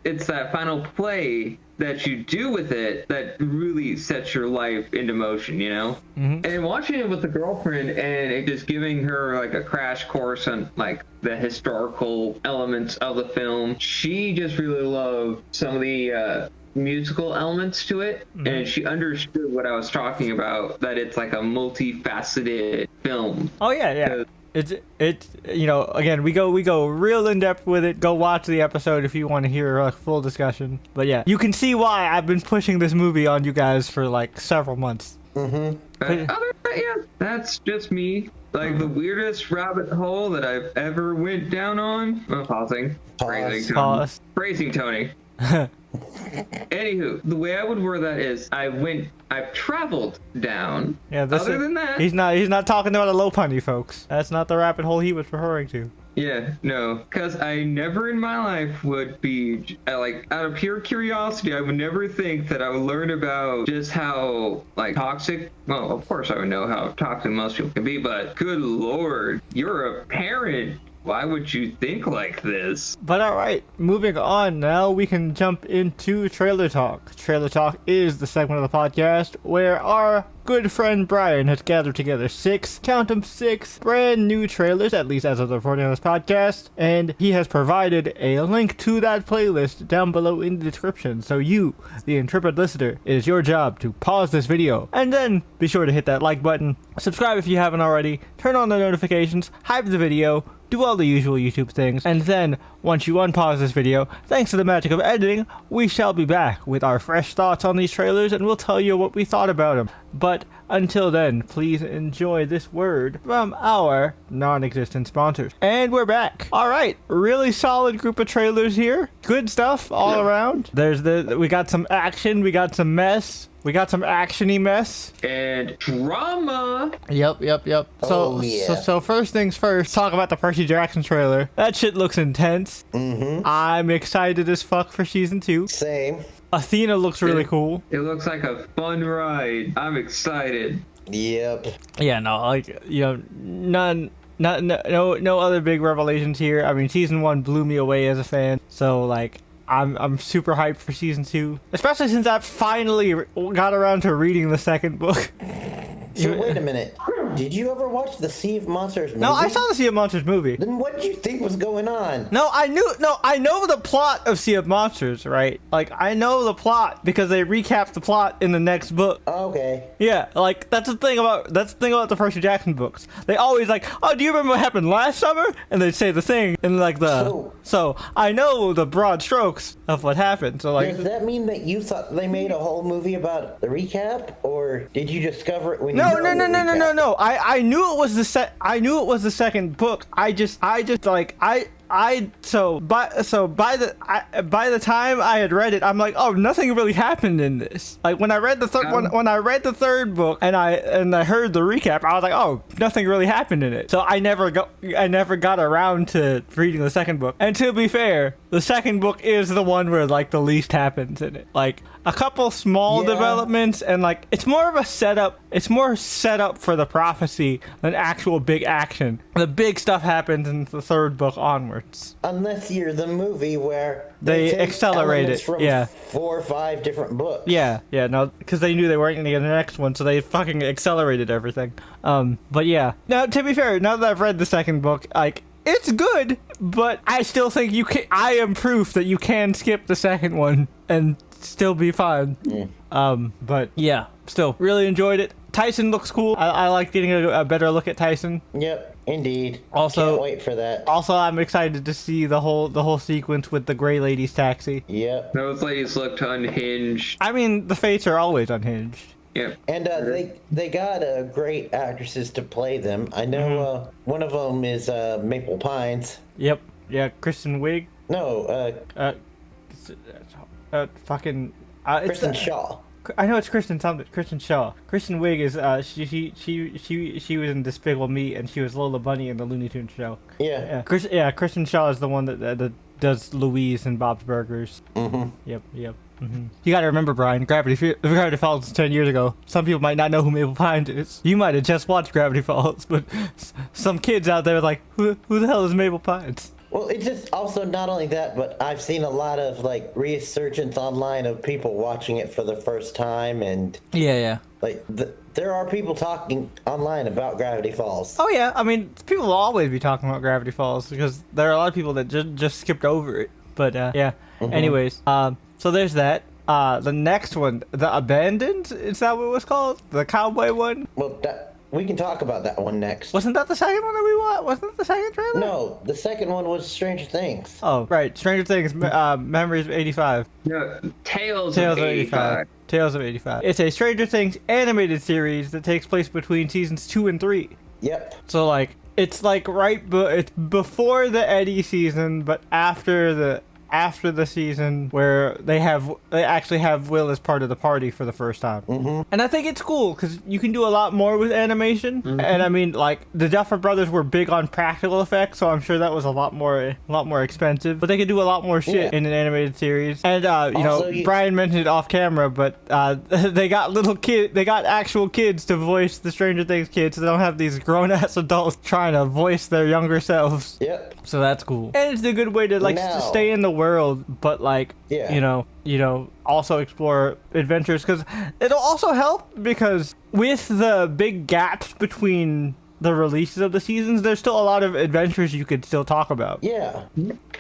It's that final play that you do with it that really sets your life into motion, you know? Mm-hmm. And watching it with the girlfriend and it just giving her like a crash course on like the historical elements of the film, she just really loved some of the musical elements to it. Mm-hmm. And she understood what I was talking about, that it's like a multifaceted film. Oh yeah. It's you know, again, we go real in depth with it. Go watch the episode if you want to hear a full discussion. But yeah, you can see why I've been pushing this movie on you guys for like several months. Mm-hmm. Other than that, that's just me. Like the weirdest rabbit hole that I've ever went down on. Oh, pausing. Praising Tony. Anywho, the way I would word that is I've traveled down. Yeah, other than that, he's not talking about a low punny, folks. That's not the rabbit hole he was referring to. Yeah, no, because I never in my life would be like, out of pure curiosity, I would never think that I would learn about just how like toxic. Well, of course I would know how toxic most people can be, but good lord, you're a parent Why would you think like this? But alright, moving on now, we can jump into Trailer Talk. Trailer Talk is the segment of the podcast where our good friend Brian has gathered together 6, count them 6, brand new trailers, at least as of the recording of this podcast, and he has provided a link to that playlist down below in the description. So you, the intrepid listener, it is your job to pause this video, and then be sure to hit that like button, subscribe if you haven't already, turn on the notifications, hype the video, do all the usual YouTube things, and then, once you unpause this video, thanks to the magic of editing, we shall be back with our fresh thoughts on these trailers, and we'll tell you what we thought about them. But until then, please enjoy this word from our non-existent sponsors. And we're back. Alright, really solid group of trailers here. Good stuff all around. We got some action, we got some mess. We got some actiony mess. And drama. Yep. So first things first, talk about the Percy Jackson trailer. That shit looks intense. I'm excited as fuck for season 2. Same. Athena looks really cool. It looks like a fun ride. I'm excited. Yep. Yeah, no, like, you know, no other big revelations here. I mean, season 1 blew me away as a fan. So, like, I'm super hyped for season 2, especially since I finally got around to reading the second book. So wait a minute. Did you ever watch the Sea of Monsters movie? No, I saw the Sea of Monsters movie. Then what did you think was going on? I know the plot of Sea of Monsters, right? Like, I know the plot because they recap the plot in the next book. Okay. Yeah, like, that's the thing about the Percy Jackson books. They always like, oh, do you remember what happened last summer? And they say the thing in like so I know the broad strokes of what happened. So like, does that mean that you thought they made a whole movie about the recap, or did you discover it when you No. I knew it was the second book. By the time I had read it, I'm like, oh, nothing really happened in this. Like when I read the third book and I heard the recap, I was like, oh, nothing really happened in it. So I never got around to reading the second book. And to be fair, the second book is the one where like the least happens in it. Like a couple small developments, and like it's more of a setup. It's more setup for the prophecy than actual big action. The big stuff happens in the third book onwards. Unless you're the movie where they accelerate it from 4 or 5 different books. Yeah, no, because they knew they weren't going to get the next one, so they fucking accelerated everything. But yeah. Now, to be fair, now that I've read the second book, like, it's good, but I still think you can. I am proof that you can skip the second one and still be fine. But yeah, still really enjoyed it. Tyson looks cool. I like getting a better look at Tyson. Yep, indeed. Also, can't wait for that. Also, I'm excited to see the whole sequence with the Gray Lady's taxi. Yep. Those ladies looked unhinged. I mean, the Fates are always unhinged. Yeah. And they got great actresses to play them. I know one of them is Maple Pines. Yep. Yeah, Kristen Wiig. No. Kristen Shaw. I know it's Kristen something. Kristen Shaw. Kristen Wiig is she was in Despicable Me, and she was Lola Bunny in the Looney Tunes show. Yeah. Kristen Shaw is the one that does Louise and Bob's Burgers. Yep. You gotta remember, Brian, Gravity Falls was 10 years ago. Some people might not know who Maple Pines is. You might have just watched Gravity Falls, but some kids out there are like, who the hell is Maple Pines? Well, it's just also not only that, but I've seen a lot of like resurgence online of people watching it for the first time, and yeah. Like there are people talking online about Gravity Falls. Oh yeah, I mean, people will always be talking about Gravity Falls because there are a lot of people that just skipped over it. But yeah. Anyways, so there's that. The next one, The Abandoned, is that what it was called? The cowboy one? Well, we can talk about that one next. Wasn't that the second one that we watched? Wasn't that the second trailer? No, the second one was Stranger Things. Oh, right. Stranger Things, Memories of 85. No, Tales of 85. Tales of 85. It's a Stranger Things animated series that takes place between seasons 2 and 3. Yep. So, like, it's like it's before the Eddie season, but after the after the season where they actually have Will as part of the party for the first time. And I think it's cool because you can do a lot more with animation. And I mean, like, the Duffer Brothers were big on practical effects, so I'm sure that was a lot more expensive. But they could do a lot more shit in an animated series. And Brian mentioned it off camera, but they got actual kids to voice the Stranger Things kids, so they don't have these grown-ass adults trying to voice their younger selves. Yep. So that's cool. And it's a good way to to stay in the world, but also explore adventures, because it'll also help because with the big gaps between the releases of the seasons, there's still a lot of adventures you could still talk about. Yeah.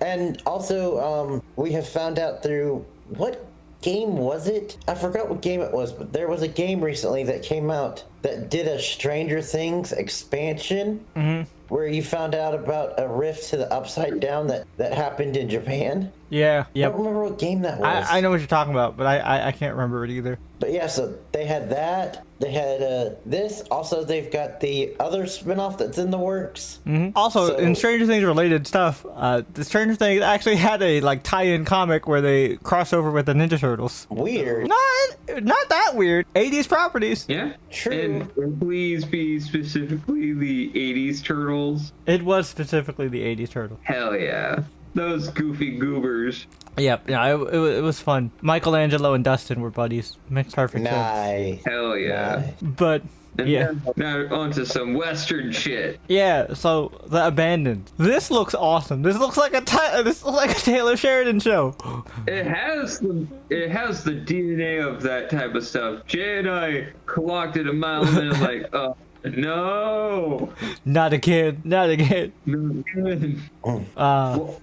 And also, we have found out through what game was it? I forgot what game it was, but there was a game recently that came out that did a Stranger Things expansion where you found out about a rift to the Upside Down that happened in Japan. Yeah. I don't remember what game that was. I know what you're talking about, but I can't remember it either. But yeah, so they had that. They had this. Also, they've got the other spinoff that's in the works. Also, in Stranger Things related stuff, the Stranger Things actually had a tie-in comic where they cross over with the Ninja Turtles. Weird. Not that weird. 80s properties. Yeah. True. And please be specifically the 80s Turtles. It was specifically the 80s Turtles. Hell yeah. Those goofy goobers. Yep, yeah, it was fun. Michelangelo and Dustin were buddies. Makes perfect sense. Nice. Hell yeah. Nice. But And yeah, now onto some Western shit. yeah. So the Abandoned. This looks awesome. This looks like a Taylor Sheridan show. It has the DNA of that type of stuff. Jay and I clocked it a mile a minute, like, no, Not again. no.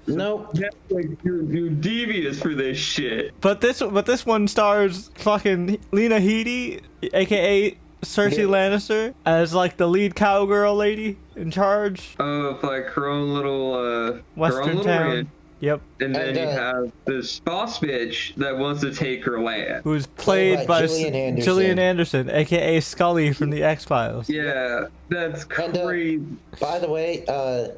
Nope. That's like you're devious for this shit. But this one stars fucking Lena Headey, aka Cersei Yeah. Lannister, as like the lead cowgirl lady in charge. Of like her own little Western town. ranch. Yep. And then And, you have this boss bitch that wants to take her land. Who's played by Gillian Anderson, aka Scully from the X-Files. Yeah, that's And, crazy. by the way,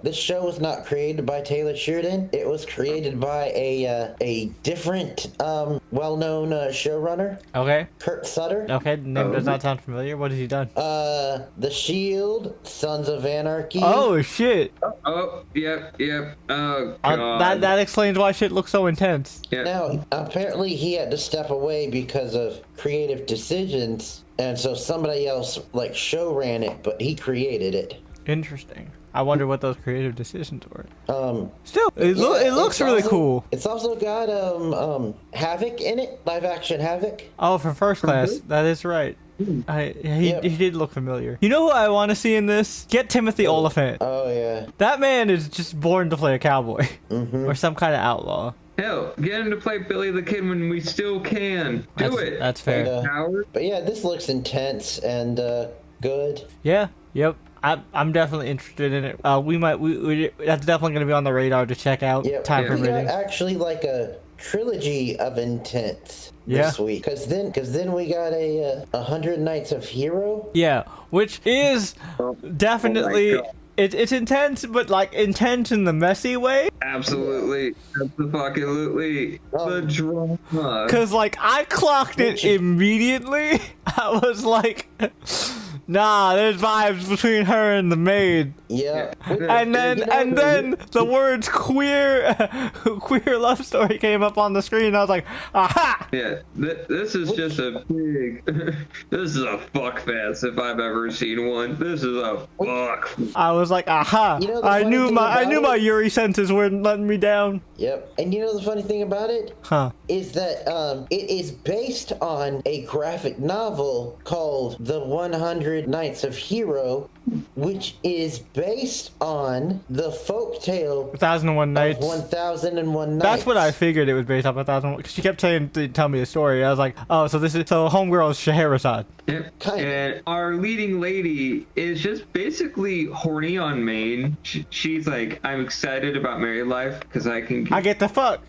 this show was not created by Taylor Sheridan. It was created by a different well-known showrunner, Okay. Kurt Sutter. Okay, the name does not sound familiar. What has he done? The Shield, Sons of Anarchy. Oh shit! Oh, yep. Oh, God. That explains why shit looks so intense. Yep. Now, apparently he had to step away because of creative decisions, and so somebody else show ran it, but he created it. Interesting. I wonder what those creative decisions were. Still, it looks really cool. It's also got Havoc in it, live action Havoc. Oh, for First Class, that is right. He did look familiar. You know who I want to see in this? Get Timothy Olyphant. Oh yeah. That man is just born to play a cowboy or some kind of outlaw. Hell, get him to play Billy the Kid when we still can. Do it. That's fair. And, Howard. but yeah, this looks intense and good. Yeah. Yep. I'm definitely interested in it. That's definitely going to be on the radar to check out. Yep. Time We permitting. got actually a trilogy of intense Yeah. this week, because then we got a 100 Nights of Hero. Yeah, which is definitely God. it's intense, but intense in the messy way. Absolutely. Absolutely. The drama. Cause I clocked it immediately. I was like, nah, there's vibes between her and the maid. Yeah. And then the words queer love story came up on the screen. I was like, aha! Yeah, this is just a big. This is a fuck fest if I've ever seen one. This is a fuck. I was like, aha! You know the I funny knew thing my about it? Yuri senses weren't letting me down. Yep. And you know the funny thing about it? Huh. Is that it is based on a graphic novel called The 100 Nights of Hero, which is based on the folktale 1001 Nights. 1001 Nights. That's what I figured it was based off 1001. Because she kept saying to tell me a story. I was like, oh, so homegirl is Scheherazade. Yep. Kinda. And our leading lady is just basically horny on main. She's like, I'm excited about married life because I can. I get to fuck,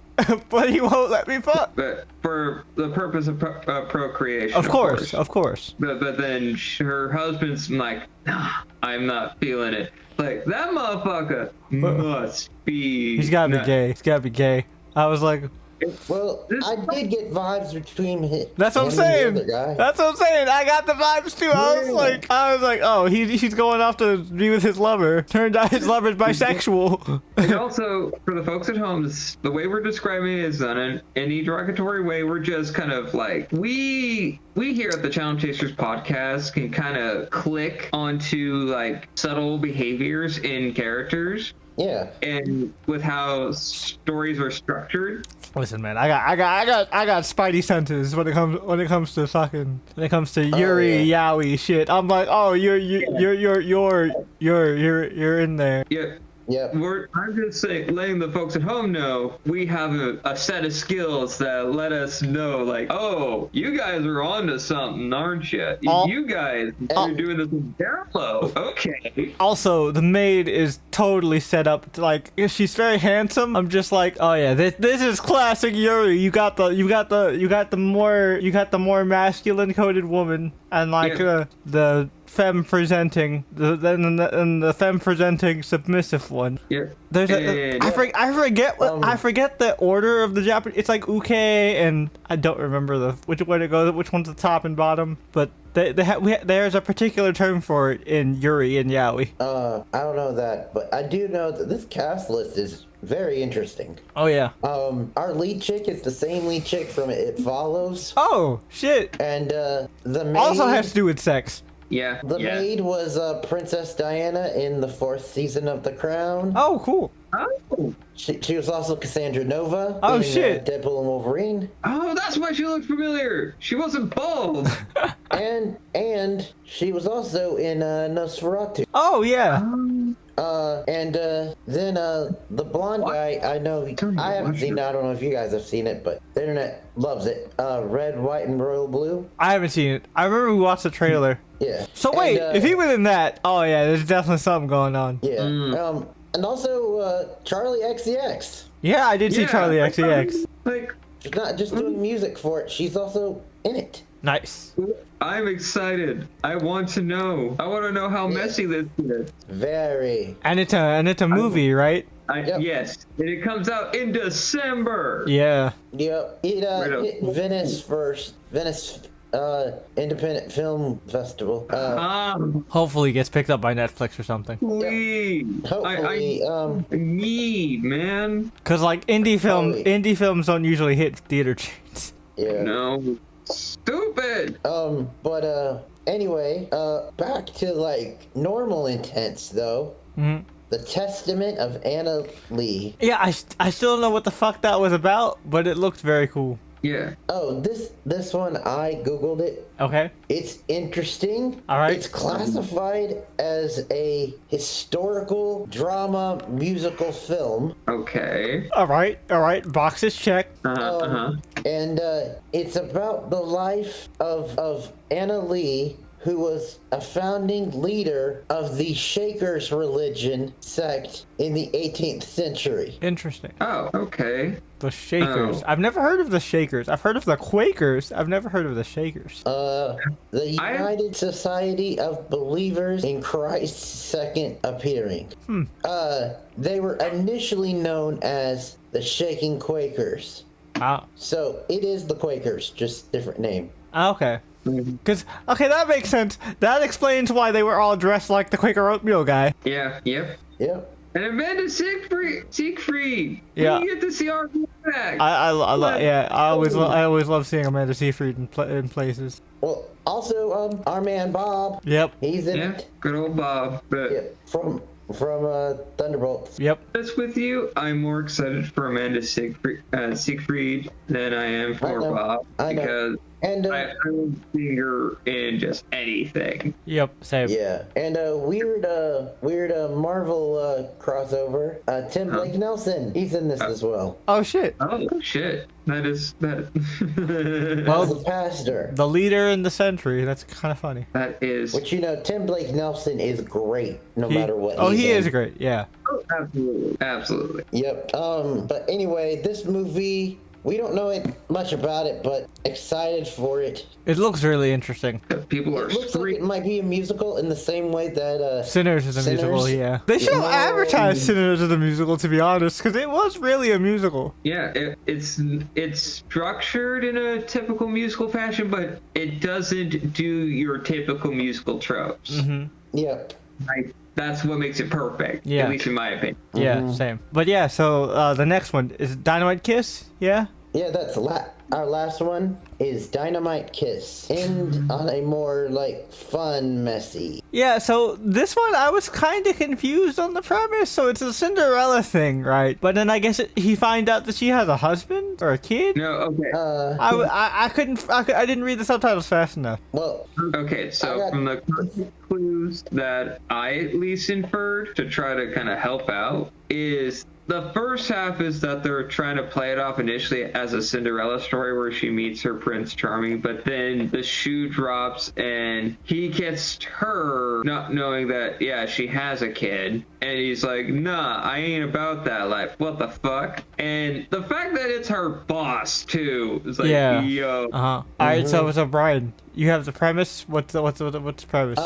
but he won't let me fuck. But for the purpose of procreation. Of course. But then her husband's like, nah, I'm not feeling it. Like, that motherfucker must be. He's gotta be gay. I was like, Well, I did get vibes between him. that's what I'm and saying. The other guy. That's what I'm saying. I got the vibes too. I was like, oh, he's going off to be with his lover. Turned out his lover's bisexual. And also, for the folks at home, the way we're describing it is not in any derogatory way. We're just kind of like, we here at the Challenge Chasers podcast can kind of click onto like subtle behaviors in characters. Yeah. And with how stories are structured. Listen, man, I got spidey senses when it comes to Yuri Yaoi shit. I'm like, oh, you're in there. Yeah. Yep. I'm just saying, letting the folks at home know we have a set of skills that let us know, like, oh, you guys are onto something, aren't you? You guys are doing this with Guillermo. Okay. Also, the maid is totally set up to, like, she's very handsome. I'm just like, oh yeah, this is classic Yuri. You got the more masculine coded woman, and like the femme presenting, the femme presenting submissive one. Yeah. There's I forget the order of the Japanese. It's like uke, and I don't remember which way to go. Which one's the top and bottom? But there's a particular term for it in Yuri and Yaoi. I don't know that, but I do know that this cast list is very interesting. Oh yeah. Our lead chick is the same lead chick from It Follows. Oh shit. And the maid also has to do with sex. Yeah. The maid was Princess Diana in the 4th season of The Crown. Oh, cool. Oh. She was also Cassandra Nova in shit. Deadpool and Wolverine. Oh, that's why she looked familiar. She wasn't bald. and she was also in Nosferatu. Oh yeah. And then the blonde guy, I haven't seen it. I don't know if you guys have seen it, but the internet loves it. Red, white, and royal blue. I haven't seen it. I remember we watched the trailer. Yeah. So wait, if he was in that, oh yeah, there's definitely something going on. Yeah. And also Charlie XCX. Yeah, I did see Charlie XCX. Like, she's not just doing music for it; she's also in it. Nice. I'm excited. I want to know. I want to know how messy this is. Very. And it's a movie, right? Yes, and it comes out in December. Yeah. Yep. It hit Venice first. Venice Independent Film Festival. Hopefully it gets picked up by Netflix or something. Please. Hopefully. I need, man. Cause like indie films don't usually hit theater chains. Yeah. No. Stupid. But anyway, back to like normal intents though. Mm-hmm. The Testament of Anna Lee. Yeah, I still don't know what the fuck that was about, but it looked very cool. Yeah. Oh, this one I googled it. Okay. It's interesting. All right. It's classified as a historical drama musical film. Okay. All right. Boxes checked. And it's about the life of Anna Lee, who was a founding leader of the Shakers religion sect in the 18th century. Interesting. Oh, okay. The Shakers. I've never heard of the Shakers. I've heard of the Quakers. I've never heard of the Shakers. The United Society of Believers in Christ's Second Appearing. They were initially known as the Shaking Quakers. Ah. So it is the Quakers, just different name. Okay. Because, that makes sense. That explains why they were all dressed like the Quaker Oatmeal guy. Yeah. Yep. And Amanda Siegfried. Yeah. You get to see our back. I always love seeing Amanda Seyfried in places. Well, also, our man Bob. Yep. He's in it. Good old Bob. But Yeah, from Thunderbolts. Yep. That's with you. I'm more excited for Amanda Siegfried than I am for Bob. I know. Because And I love seeing her in just anything. Yep. Same. yeah, and weird Marvel crossover. Tim Blake Nelson, he's in this as well. Oh shit. Oh shit. That is. As a pastor. The leader in the century. That's kind of funny. That is. Which, Tim Blake Nelson is great no matter what. He is great. Yeah. Oh, absolutely. Absolutely. Yep. But anyway, this movie We don't know much about it, but excited for it. It looks really interesting. People are It looks like it might be a musical in the same way that Sinners is a musical, yeah. They should have advertised Sinners as a musical, to be honest, because it was really a musical. Yeah, it's structured in a typical musical fashion, but it doesn't do your typical musical tropes. Yep. That's what makes it perfect, Yeah. at least in my opinion. Yeah, same. But yeah, so the next one is Dynamite Kiss, yeah? Yeah, that's our last one is Dynamite Kiss. And on a more, like, fun, messy. Yeah, so this one I was kind of confused on the premise. So it's a Cinderella thing, right? But then I guess he find out that she has a husband or a kid. No, okay. I didn't read the subtitles fast enough. Well, Okay, so from the clues that I at least inferred to try to kind of help out is the first half is that they're trying to play it off initially as a Cinderella story where she meets her Prince Charming, but then the shoe drops and he gets her not knowing that, yeah, she has a kid. And he's like, nah, I ain't about that life. What the fuck? And the fact that it's her boss, too, is like, yo. All right, so Brian, you have the premise. What's the premise?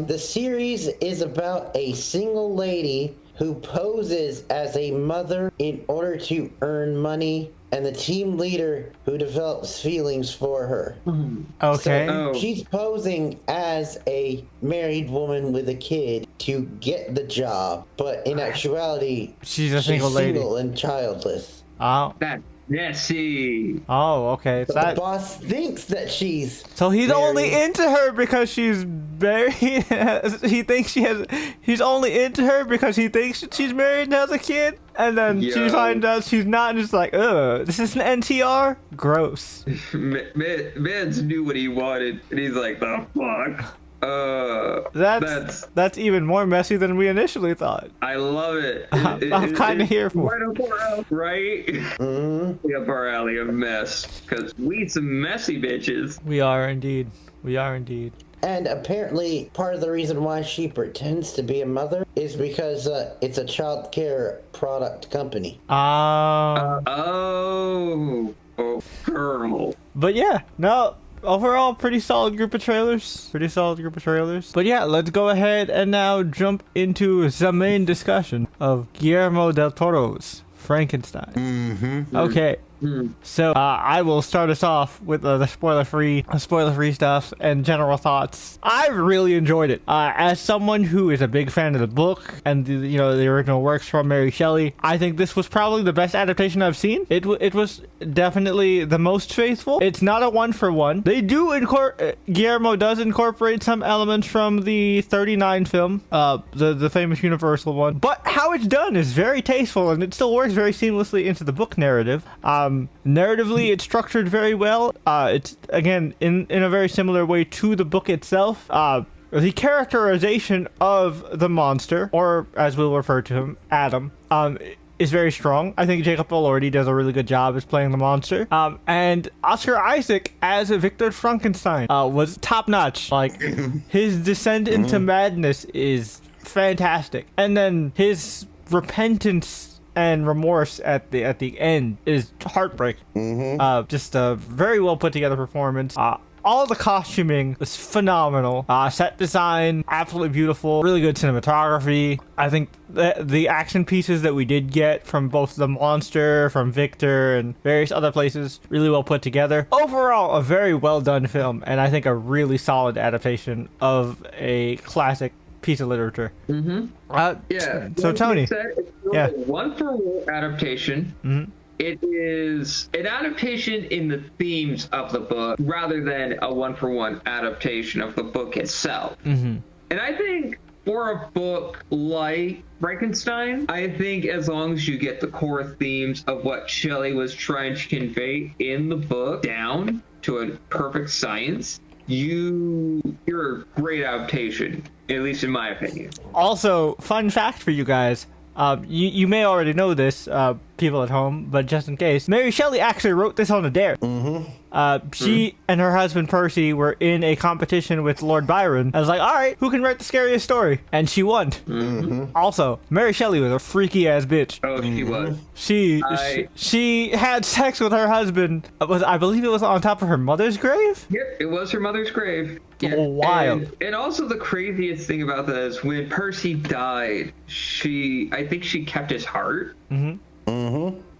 the series is about a single lady who poses as a mother in order to earn money, and the team leader who develops feelings for her. Okay. So she's posing as a married woman with a kid to get the job, but in actuality, she's a single lady. Single and childless. Oh. That's messy. Oh, okay. So the boss thinks that she's So he's married. only into her because she's married. He thinks he's only into her because he thinks she's married and has a kid. And then she finds out she's not, and it's like, ugh, this is an NTR? Gross. Mans knew what he wanted, and he's like, the fuck? That's even more messy than we initially thought. I love it. I'm kind of here for it. Right up our alley, right? Mm-hmm. Up our alley of mess, because we some messy bitches. We are indeed. We are indeed. And apparently, part of the reason why she pretends to be a mother is because it's a child care product company. Oh, girl. But yeah, no. Overall, pretty solid group of trailers. But yeah, let's go ahead and now jump into the main discussion of Guillermo del Toro's Frankenstein. Okay. So I will start us off with the spoiler-free stuff and general thoughts. I really enjoyed it. As someone who is a big fan of the book and the original works from Mary Shelley, I think this was probably the best adaptation I've seen. It was definitely the most faithful. It's not a one-for-one. They do Guillermo does incorporate some elements from the 39 film, the famous Universal one. But how it's done is very tasteful, and it still works very seamlessly into the book narrative. Narratively, it's structured very well. It's, again, in a very similar way to the book itself. The characterization of the monster, or as we'll refer to him, Adam, is very strong. I think Jacob Elordi does a really good job as playing the monster. And Oscar Isaac as Victor Frankenstein was top-notch. Like, his descent into madness is fantastic. And then his repentance and remorse at the end is heartbreaking. Just a very well put together performance. All the costuming was phenomenal. Set design, absolutely beautiful. Really good cinematography. I think the action pieces that we did get from both the monster, from Victor, and various other places, really well put together. Overall, a very well done film, and I think a really solid adaptation of a classic piece of literature. Yeah. So Tony, it's one for one adaptation. It is an adaptation in the themes of the book rather than a one-for-one adaptation of the book itself. And I think for a book like Frankenstein, I think as long as you get the core themes of what Shelley was trying to convey in the book down to a perfect science, you're a great adaptation, at least in my opinion. Also, fun fact for you guys. You may already know this, people at home, but just in case, Mary Shelley actually wrote this on a dare. She and her husband Percy were in a competition with Lord Byron. I was like, all right, who can write the scariest story? And she won. Also, Mary Shelley was a freaky ass bitch. Oh, she was. She had sex with her husband. I believe it was on top of her mother's grave. Yep, it was her mother's grave. Yeah. Wild. And also the craziest thing about that is when Percy died, I think she kept his heart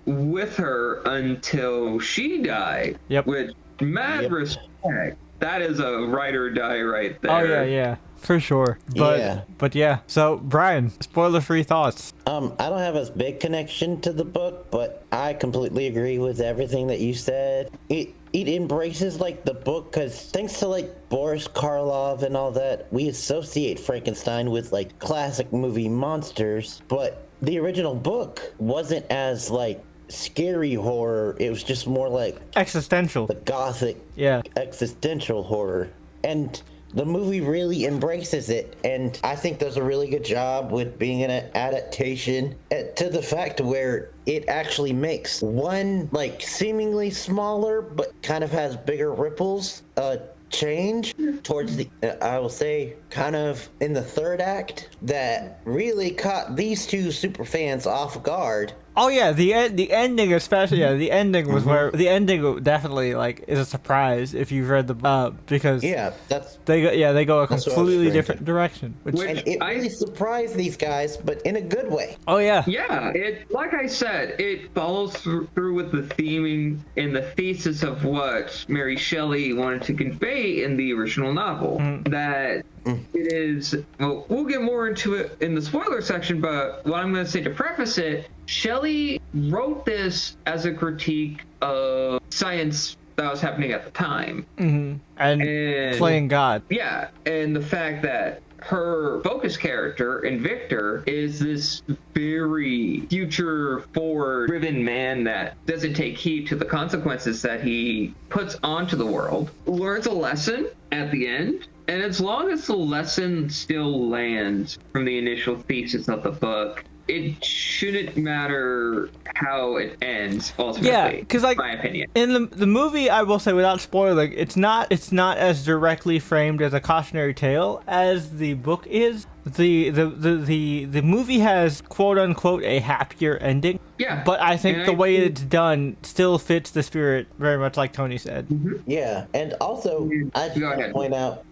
with her until she died. Yep. With mad respect. That is a ride or die right there. Oh yeah, for sure. But yeah. So Brian, spoiler-free thoughts. I don't have as big connection to the book, but I completely agree with everything that you said. It embraces like the book because thanks to like Boris Karloff and all that, we associate Frankenstein with like classic movie monsters, but the original book wasn't as like scary horror. It was just more like existential, the gothic existential horror, and the movie really embraces it, and I think does a really good job with being an adaptation to the fact where it actually makes one like seemingly smaller but kind of has bigger ripples change towards the I will say kind of in the third act that really caught these two super fans off guard. Oh yeah, the ending especially. Yeah, the ending was where the ending definitely like is a surprise if you've read the because they go a completely different direction. And it really surprised these guys, but in a good way. Oh yeah. Yeah, it like I said, it follows through with the theming and the thesis of what Mary Shelley wanted to convey in the original novel. That it is. Well, we'll get more into it in the spoiler section, but what I'm going to say to preface it, Shelley wrote this as a critique of science that was happening at the time. And playing God. Yeah, and the fact that her focus character in Victor is this very future forward driven man that doesn't take heed to the consequences that he puts onto the world, learns a lesson at the end. And as long as the lesson still lands from the initial thesis of the book, it shouldn't matter how it ends ultimately. Yeah, because like my opinion. In the movie, I will say without spoiling, it's not as directly framed as a cautionary tale as the book is. The movie has quote unquote a happier ending. Yeah. But I think the way it's done still fits the spirit very much like Tony said. Yeah, and also I just want to point out.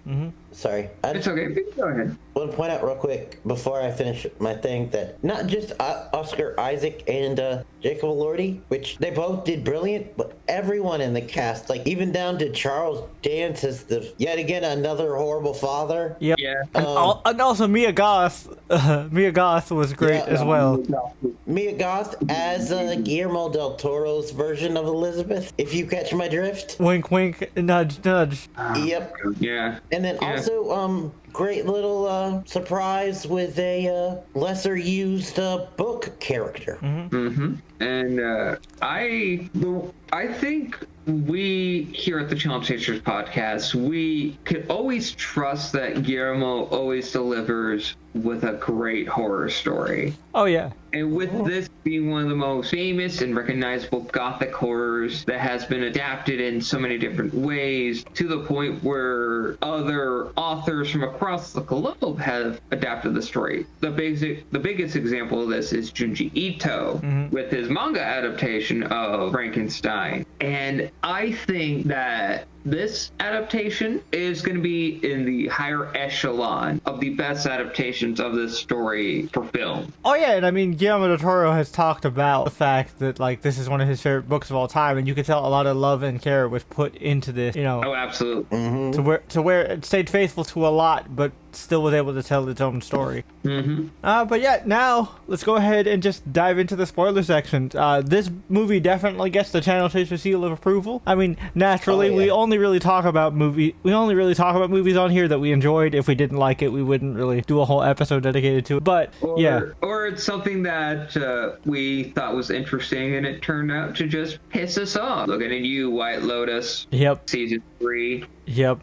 Sorry. It's okay. Go ahead. I want to point out real quick before I finish my thing that not just Oscar Isaac and Jacob Elordi, which they both did brilliant, but everyone in the cast, like even down to Charles Dance as yet again another horrible father. Yep. Yeah. And also Mia Goth. Mia Goth was great as well. Mia Goth as Guillermo del Toro's version of Elizabeth, if you catch my drift. Wink, wink, nudge, nudge. Yep. Yeah. And then also, great little surprise with a lesser used book character. And I think we here at the Challenge Chasers podcast, we could always trust that Guillermo always delivers with a great horror story. Oh yeah. And with this being one of the most famous and recognizable gothic horrors that has been adapted in so many different ways, to the point where other authors from across the globe have adapted the story. The biggest example of this is Junji Ito with his manga adaptation of Frankenstein. And I think that this adaptation is going to be in the higher echelon of the best adaptations of this story for film. Oh yeah, and I mean Guillermo del Toro has talked about the fact that like this is one of his favorite books of all time, and you could tell a lot of love and care was put into this. You know. Oh, absolutely. To where it stayed faithful to a lot, but still was able to tell its own story. But yeah, now let's go ahead and just dive into the spoiler section. This movie definitely gets the Channel Chaser seal of approval. I mean, naturally, we only really talk about movies on here that we enjoyed. If we didn't like it, we wouldn't really do a whole episode dedicated to it. But or it's something that we thought was interesting and it turned out to just piss us off. Looking at you, White Lotus. Yep. Season 3. Yep.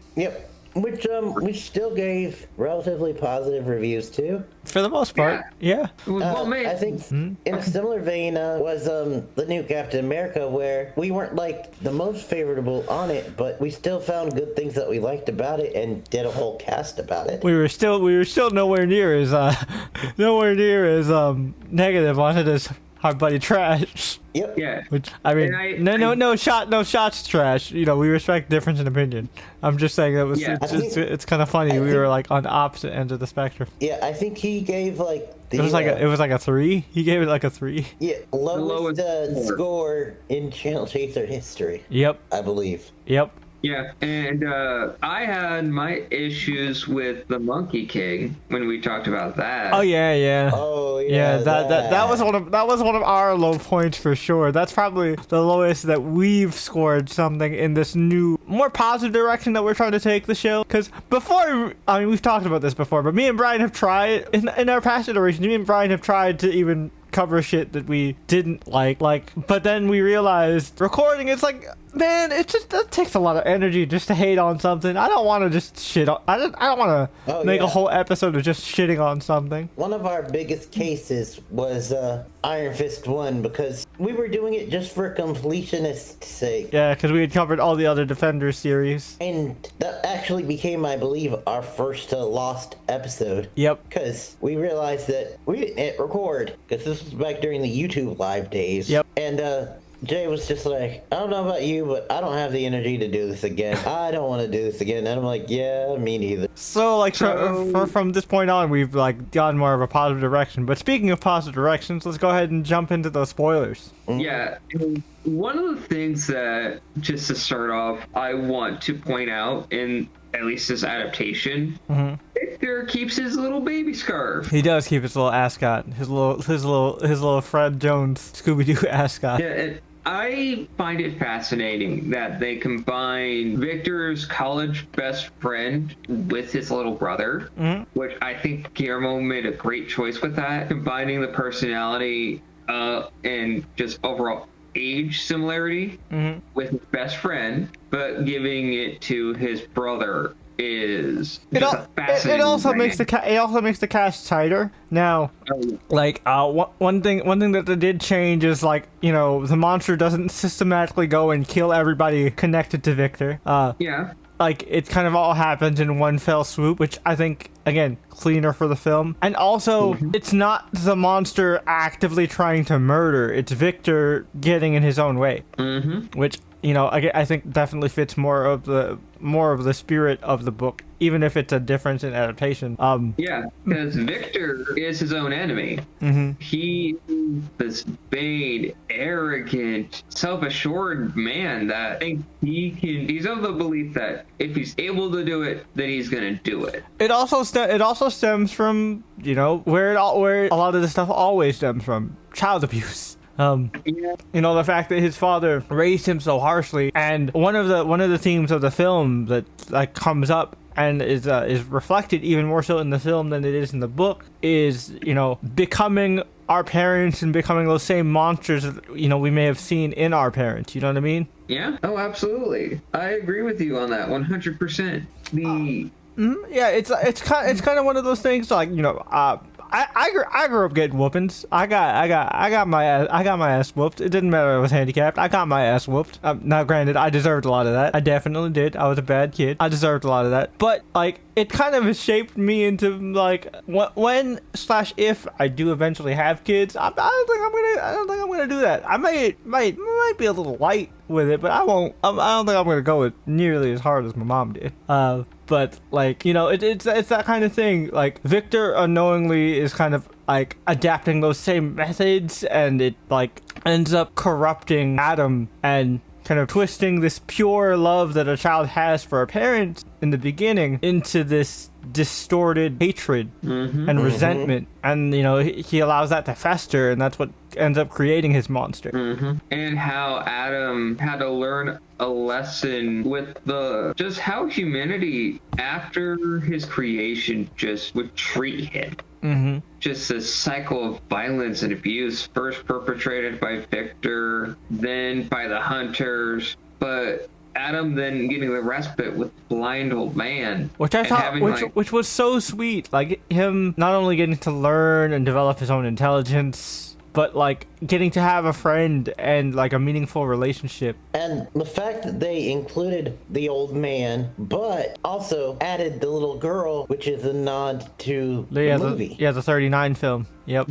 Which we still gave relatively positive reviews to. For the most part, yeah. It was well made. I think in a similar vein was the new Captain America, where we weren't like the most favorable on it, but we still found good things that we liked about it and did a whole cast about it. We were still nowhere near as negative on it as our buddy Trash. Yep. Yeah. Which I mean, no shots Trash. You know, we respect difference in opinion. I'm just saying that it's kind of funny. We were like on the opposite ends of the spectrum. Yeah, I think he gave like it was like a 3. He gave it like a 3. Yeah, lowest score in Channel Chaser history. Yep. I believe. Yep. Yeah, and I had my issues with the Monkey King when we talked about that. Oh yeah. Oh yeah. That was one of our low points for sure. That's probably the lowest that we've scored something in this new, more positive direction that we're trying to take the show. Because before, I mean, we've talked about this before, but me and Brian have tried in our past iterations. Me and Brian have tried to even cover shit that we didn't like, but then we realized recording, it's like, man, that takes a lot of energy just to hate on something. I don't want to just shit on, I don't want to make a whole episode of just shitting on something. One of our biggest cases was Iron Fist 1, because we were doing it just for completionist's sake. Yeah, because we had covered all the other Defenders series. And that actually became, I believe, our first lost episode. Yep. Because we realized that we didn't hit record, because this was back during the YouTube live days. Yep. And Jay was just like, I don't know about you, but I don't have the energy to do this again. I don't want to do this again. And I'm like, yeah, me neither. So, like, from this point on, we've, like, gone more of a positive direction. But speaking of positive directions, let's go ahead and jump into those spoilers. Yeah. One of the things that, just to start off, I want to point out in at least this adaptation, Victor keeps his little baby scarf. He does keep his little ascot, his little Fred Jones Scooby-Doo ascot. Yeah, I find it fascinating that they combine Victor's college best friend with his little brother, which I think Guillermo made a great choice with that, combining the personality and just overall age similarity with his best friend, but giving it to his brother is just a fascinating. It also makes the cast tighter. Now, like one thing that they did change is, like, you know, the monster doesn't systematically go and kill everybody connected to Victor. Yeah. Like, it kind of all happens in one fell swoop, which I think, again, cleaner for the film. And also, it's not the monster actively trying to murder. It's Victor getting in his own way. Which, you know, I think definitely fits more of the spirit of the book, even if it's a difference in adaptation. Yeah, because Victor is his own enemy. He is this vain, arrogant, self-assured man that thinks he's of the belief that if he's able to do it, then he's gonna do it. It also stems from, you know, where a lot of this stuff always stems from: child abuse. You know, the fact that his father raised him so harshly, and one of the themes of the film that comes up and is reflected even more so in the film than it is in the book is, you know, becoming our parents and becoming those same monsters that, you know, we may have seen in our parents. You know what I mean? Yeah. Oh, absolutely. I agree with you on that 100%. Yeah, it's kind of one of those things, like, you know, I grew up getting whoopings. I got my ass whooped. It didn't matter if I was handicapped. I got my ass whooped. Now, granted, I deserved a lot of that. I definitely did. I was a bad kid. I deserved a lot of that. But, like, it kind of has shaped me into, like, when/if I do eventually have kids, I don't think I'm gonna do that. I might be a little light with it, but I won't. I don't think I'm gonna go it nearly as hard as my mom did. But, like, you know, it's that kind of thing. Like, Victor unknowingly is kind of, like, adapting those same methods, and it, like, ends up corrupting Adam and kind of twisting this pure love that a child has for a parent in the beginning into this distorted hatred and resentment. And, you know, he allows that to fester, and that's what ends up creating his monster. And how Adam had to learn a lesson with just how humanity after his creation just would treat him. Just a cycle of violence and abuse, first perpetrated by Victor, then by the hunters, but Adam then getting the respite with blind old man, which I and thought, having, which was so sweet. Like him not only getting to learn and develop his own intelligence, but like getting to have a friend and like a meaningful relationship. And the fact that they included the old man, but also added the little girl, which is a nod to the movie. The 39 film. Yep.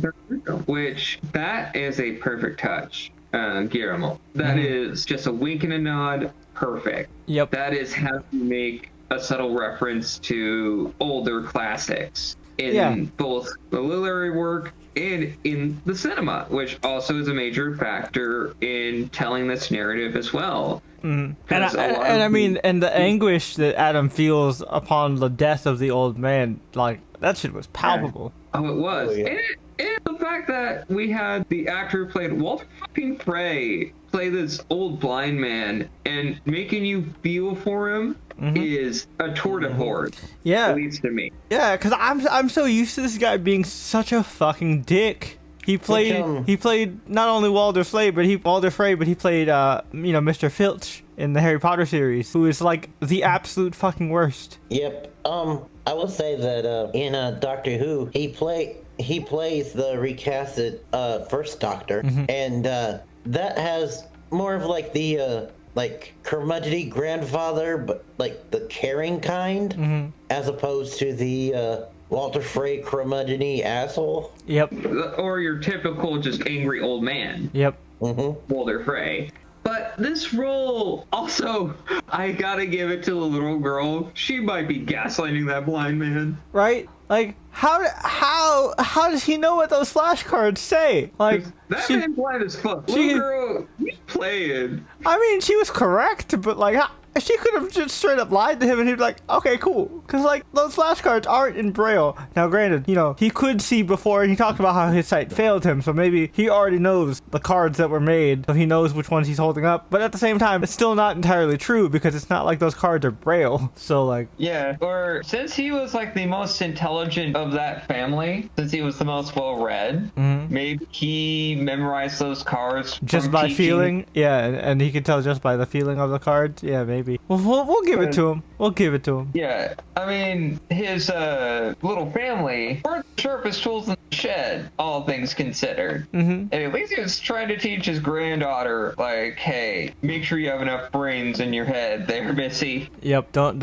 Which that is a perfect touch, Guillermo. That is just a wink and a nod. Perfect. Yep. That is how you make a subtle reference to older classics in both the literary work and in the cinema, which also is a major factor in telling this narrative as well. And I mean, and the anguish that Adam feels upon the death of the old man, like that shit was palpable. Yeah. Oh, it was. Oh, yeah. And the fact that we had the actor who played Walter fucking Frey play this old blind man and making you feel for him is a tour de force. Yeah. At least to me. Yeah, because I'm so used to this guy being such a fucking dick. He played not only Walter Frey, but he played Mr. Filch in the Harry Potter series, who is like the absolute fucking worst. Yep. I will say that in Doctor Who, he plays the recasted first Doctor, and that has more of like the like curmudgeony grandfather, but like the caring kind, as opposed to the Walter Frey curmudgeony asshole. Yep. Or your typical just angry old man. Yep. Walter Frey. But this role, also, I gotta give it to the little girl. She might be gaslighting that blind man. Right? Like, how does he know what those flashcards say? Like, that man blind as fuck. Little girl, he's playing. I mean, she was correct, but like, she could have just straight up lied to him and he'd be like, okay, cool. Because, like, those flashcards aren't in Braille. Now, granted, he could see before, and he talked about how his sight failed him, so maybe he already knows the cards that were made, so he knows which ones he's holding up. But at the same time, it's still not entirely true, because it's not like those cards are Braille. So, like... Yeah, or since he was, like, the most intelligent of that family, since he was the most well-read, maybe he memorized those cards just by feeling? Yeah, and he could tell just by the feeling of the cards? Yeah, maybe. Well, we'll give it to him. We'll give it to him. Yeah, I mean, his little family weren't the sharpest tools in the shed, all things considered. And at least he was trying to teach his granddaughter, like, hey, make sure you have enough brains in your head there, Missy. Yep, don't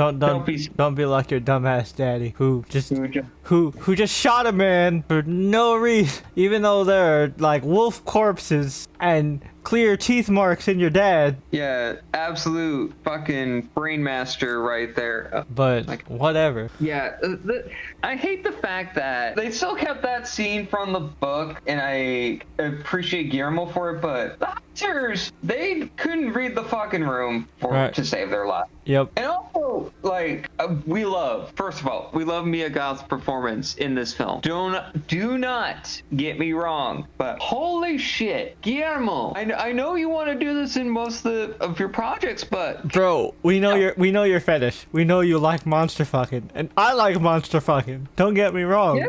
be like your dumbass daddy who just shot a man for no reason, even though there are like wolf corpses and clear teeth marks in your dad. Yeah, absolute fucking brain master right there. But like, whatever. Yeah, I hate the fact that they still kept that scene from the book, and I appreciate Guillermo for it, but the hunters, they couldn't read the fucking room to save their life. Yep. And also, like, first of all, we love Mia Goth's performance in this film. Do not get me wrong, but holy shit, Guillermo, I know you want to do this in most of your projects, but bro, we know your fetish. We know you like monster fucking, and I like monster fucking. Don't get me wrong.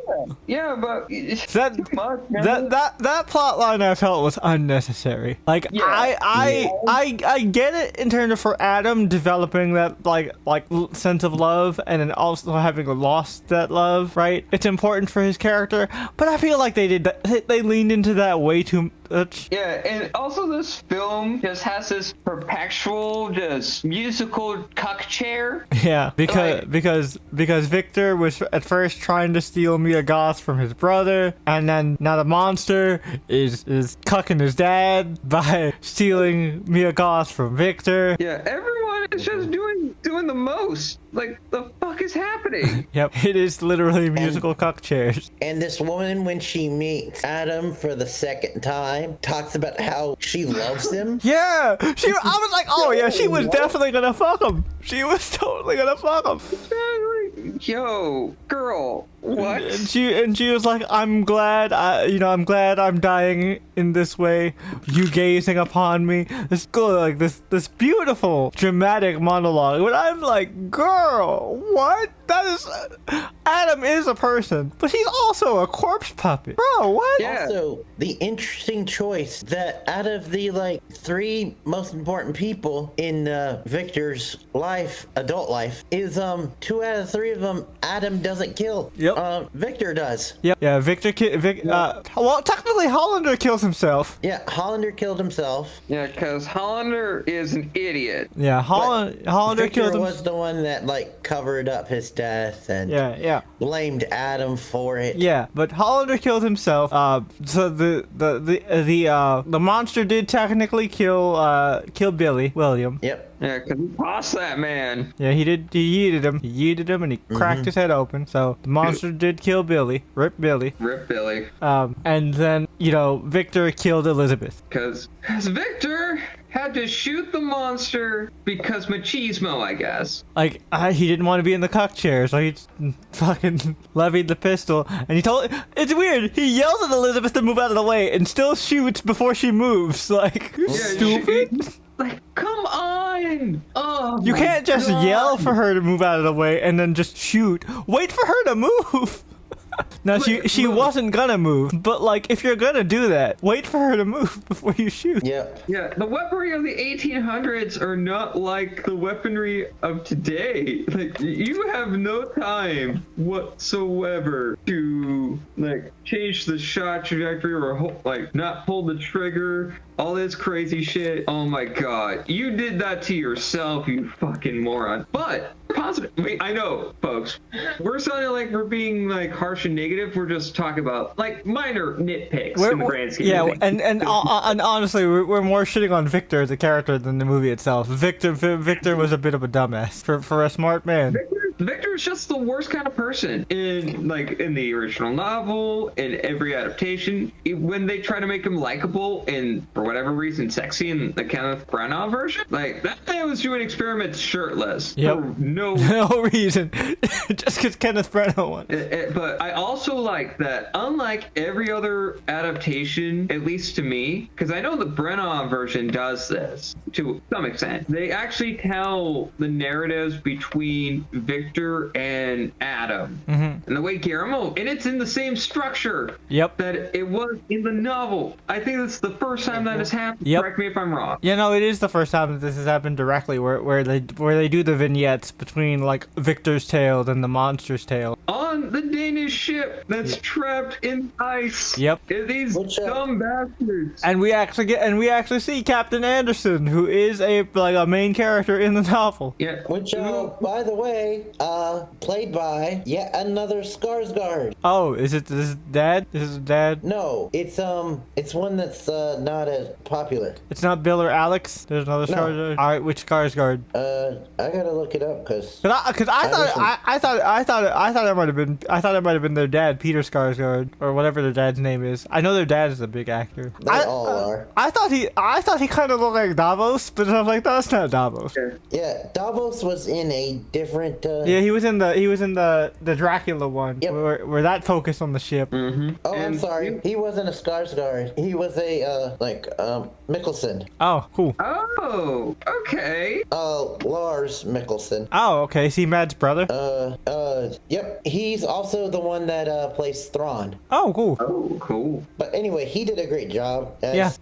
Yeah, but that too much, man. that plot line I felt was unnecessary. Like, I get it in terms of for Adam developing that like sense of love, and then also having lost that love, right? It's important for his character, but I feel like they leaned into that way too much. Yeah, and also this film just has this perpetual just musical cuck chair. Yeah, because Victor was at first trying to steal Mia Goth from his brother, and then now the monster is cucking his dad by stealing Mia Goth from Victor. Yeah, everyone is just doing the most. Like, the fuck is happening? Yep, it is literally musical cuck chairs. And this woman, when she meets Adam for the second time, talks about how she loves him. Yeah, I was like, oh yeah, she was definitely gonna fuck him. She was totally gonna fuck him. Yo, girl, What? And she was like, I'm glad I'm dying in this way. You gazing upon me. This good, like this beautiful dramatic monologue. But I'm like, girl, what? That is Adam is a person, but he's also a corpse puppet. Bro, what? Yeah. Also, the interesting choice that out of the like 3 most important people in Victor's life, adult life, is 2 out of 3 of them Adam doesn't kill. Yep. Victor does. Yep. Yeah, well, technically Hollander kills himself. Yeah, Hollander killed himself. Yeah, because Hollander is an idiot. Yeah, Hollander Victor killed him. was the one that like covered up his death and Yeah. blamed Adam for it. Yeah, but Hollander killed himself. So the monster did technically kill Billy William. Yep. Yeah, because he tossed that man. Yeah, he did. He yeeted him, and he cracked his head open. So the monster did kill Billy. Rip Billy. Rip Billy. And then Victor killed Elizabeth. Because Victor had to shoot the monster because machismo, I guess. Like he didn't want to be in the cuck chair, so he fucking levied the pistol, and he told. It's weird. He yells at Elizabeth to move out of the way, and still shoots before she moves. Like stupid. Like, come on! Oh, You my can't just God. yell for her to move out of the way and then just shoot. Wait for her to move. Now she wasn't gonna move, but like if you're gonna do that, wait for her to move before you shoot. Yep. Yeah, the weaponry of the 1800s are not like the weaponry of today. Like, you have no time whatsoever to like change the shot trajectory or not pull the trigger. All this crazy shit. Oh my God, you did that to yourself, you fucking moron. But positive. I know, folks. We're sounding like we're being like harsh and negative. We're just talking about like minor nitpicks in the grand scheme. Yeah, of things. and honestly, we're more shitting on Victor as a character than the movie itself. Victor was a bit of a dumbass for a smart man. Victor's just the worst kind of person in the original novel, in every adaptation. When they try to make him likable and for whatever reason sexy in the Kenneth Branagh version, like that man was doing experiments shirtless. Yep. For no reason, just because Kenneth Branagh won. But I also like that, unlike every other adaptation, at least to me, because I know the Branagh version does this to some extent, they actually tell the narratives between Victor and Adam. And the way Guillermo, and it's in the same structure that it was in the novel. I think that's the first time that has happened. Correct me if I'm wrong. Yeah, no, it is the first time that this has happened directly, where they do the vignettes between like Victor's tale and the monster's tale. On the Danish ship that's trapped in ice. Yep. These dumb bastards. And we actually see Captain Anderson, who is a main character in the novel. Yeah. Which, by the way, played by yet another Skarsgård. Oh, is it this dad? This is dad? No, it's one that's not as popular. It's not Bill or Alex. There's another Skarsgård. All right, which Skarsgård? I gotta look it up because I thought it might have been their dad, Peter Skarsgård, or whatever their dad's name is. I know their dad is a big actor. They all are. I thought he kind of looked like Davos, but I was like, no, that's not Davos. Yeah, Davos was in a different. Yeah, he was in the Dracula one, where that focused on the ship. Oh, I'm sorry. He wasn't a Skarsgård. He was a Mikkelsen. Oh, cool. Oh, okay. Lars Mikkelsen. Oh, okay. Is he Mad's brother? Yep. He's also the one that plays Thrawn. Oh, cool. Oh, cool. But anyway, he did a great job. As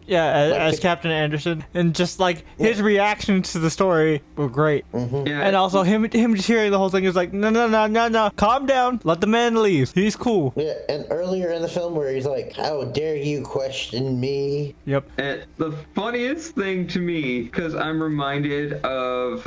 Captain Anderson, and just like his reactions to the story were great. Yeah. And also him just hearing the whole thing is like, no, calm down, let the man leave. He's cool. Yeah, and earlier in the film where he's like, "How dare you question me?" Yep. And the funniest thing to me, because I'm reminded of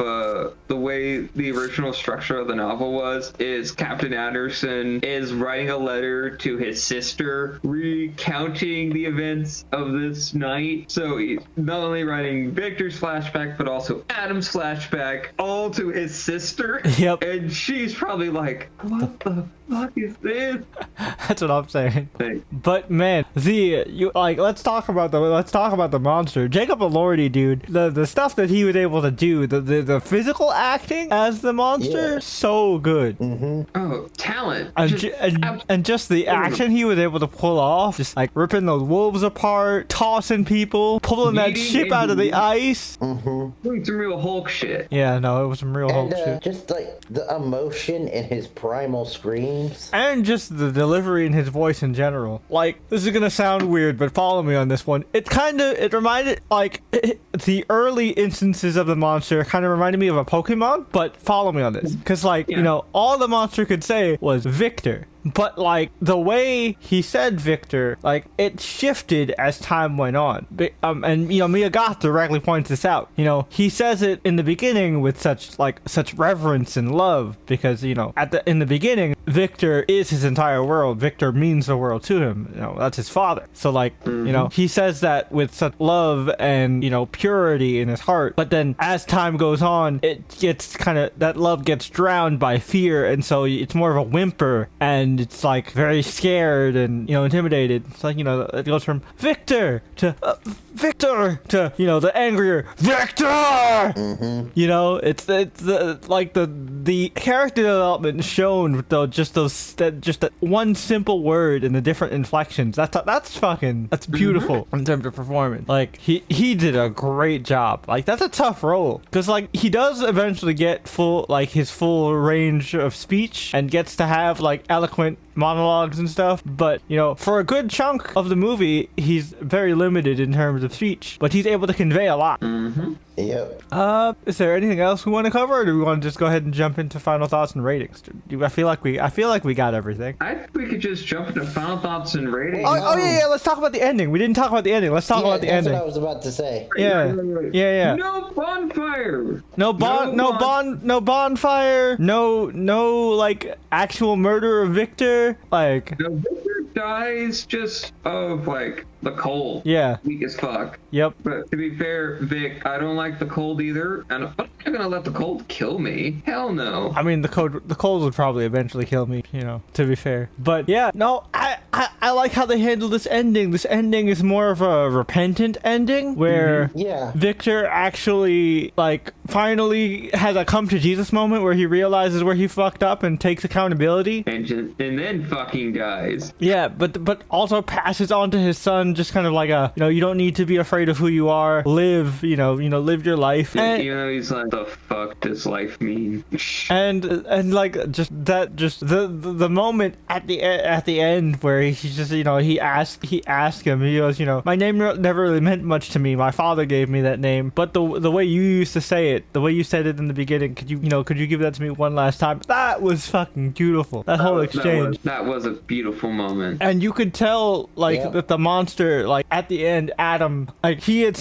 the way the original structure of the novel was, is Captain Anderson is writing a letter to his sister recounting the events of this night. So he's not only writing Victor's flashback, but also Adam's flashback, all to his sister. Yep. And she's probably like, what the fuck is this? That's what I'm saying. Thing. But man, let's talk about the monster. Jacob Elordi, dude. The stuff that he was able to do, the physical acting as the monster, so good. fun. Oh, talent. And just the action he was able to pull off, just like ripping those wolves apart, tossing people, pulling that ship out of the ice. Doing some real Hulk shit. Yeah, no, it was some real Hulk shit. Just like the emotion in his primal screams. And just the delivery in his voice in general. Like, this is gonna sound weird, but follow me on this one. It reminded, like, the early instances of the monster kind of reminded me of a Pokemon, but follow me on this. Because, like, you know, all the monster could say was Victor. But, like, the way he said Victor, like, it shifted as time went on. And, you know, Miyagato directly points this out. You know, he says it in the beginning with such reverence and love because, you know, in the beginning, Victor is his entire world. Victor means the world to him. You know, that's his father. So, like, you know, he says that with such love and, you know, purity in his heart. But then as time goes on, it gets that love gets drowned by fear. And so it's more of a whimper and it's like very scared and, you know, intimidated. It's like, you know, it goes from Victor to Victor to, you know, the angrier Victor. You know, it's the character development shown with just that one simple word and the different inflections. That's beautiful in terms of performance. Like he did a great job. Like that's a tough role because like he does eventually get his full range of speech and gets to have like eloquent monologues and stuff, but you know, for a good chunk of the movie he's very limited in terms of speech, but he's able to convey a lot. Yep. Is there anything else we want to cover, or do we want to just go ahead and jump into final thoughts and ratings? I feel like we got everything. I think we could just jump into final thoughts and ratings. Oh yeah, let's talk about the ending. We didn't talk about the ending. Let's talk about the ending. That's what I was about to say. Yeah. No bonfire. No bonfire. No like actual murder of Victor. Like no, Victor dies just of like the cold. Yeah. Weak as fuck. Yep. But to be fair, Vic, I don't like the cold either, and I'm not gonna let the cold kill me. Hell no. I mean, the cold would probably eventually kill me, you know, to be fair. But yeah, no, I like how they handle this ending. This ending is more of a repentant ending where Victor actually like finally has a come to Jesus moment where he realizes where he fucked up and takes accountability. And then fucking dies. Yeah, but also passes on to his son just kind of like you know, you don't need to be afraid of who you are. Live, live your life. And, even though he's like, the fuck does life mean? And like the moment at the end where he's just, you know, he asked him, he goes, you know, my name never really meant much to me. My father gave me that name, but the way you used to say it, the way you said it in the beginning, could you give that to me one last time? That was fucking beautiful. That whole exchange. That was a beautiful moment. And you could tell like that the monster, like at the end, Adam, like he had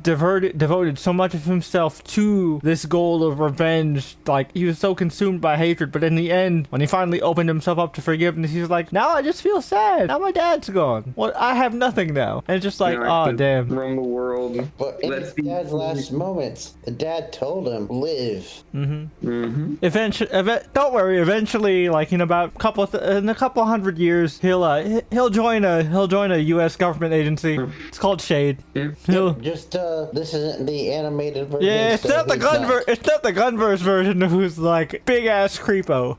devoted so much of himself to this goal of revenge. Like he was so consumed by hatred, but in the end, when he finally opened himself up to forgiveness, he's like, now I just feel sad. Now my dad's gone. What? I have nothing now. And it's just like, oh damn. Roam the world. But in his dad's last moments, the dad told him, live. Eventually, don't worry. Eventually, like in about in a couple hundred years, he'll join a U.S. government agency. It's called Shade. This isn't the animated version. Yeah, it's not the Gunverse version who's like big ass creepo.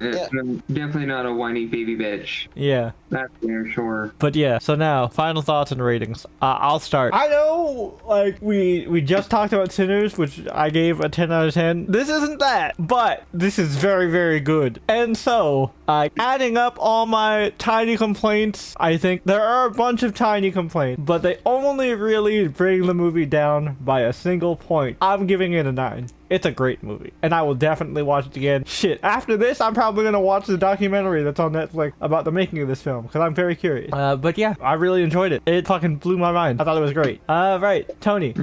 Definitely not a whiny baby bitch. Yeah. That's for sure. But yeah, so now final thoughts and ratings. I'll start. I know, like we just talked about Sinners, which I gave a 10 out of 10. This isn't that, but this is very, very good. And so, adding up all my tiny complaints, I think there are a bunch of tiny complaints, but they only really bring the movie down by a single point. I'm giving it a 9. It's a great movie, and I will definitely watch it again. Shit, after this, I'm probably going to watch the documentary that's on Netflix about the making of this film, because I'm very curious. But yeah, I really enjoyed it. It fucking blew my mind. I thought it was great. Right, Tony.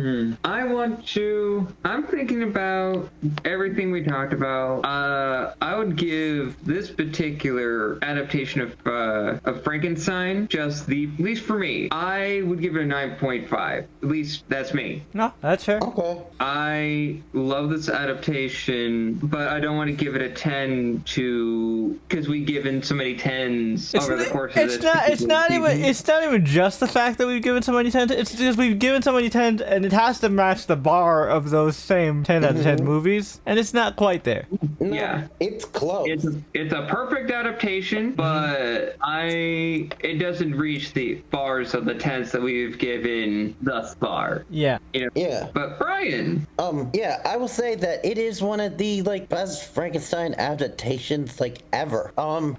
I'm thinking about everything we talked about. I would give this particular particular adaptation of Frankenstein, just at least for me, I would give it a 9.5. At least that's me. No, that's fair. Okay. I love this adaptation, but I don't want to give it a 10 because we've given so many 10s over the course of this. It's not even just the fact that we've given so many 10s. It's just we've given so many 10s, and it has to match the bar of those same 10 out of 10 movies, and it's not quite there. No, yeah, it's close. It's a perfect adaptation, but it doesn't reach the bars of the 10s that we've given thus far. Yeah. Yeah. But Brian. Yeah, I will say that it is one of the best Frankenstein adaptations ever.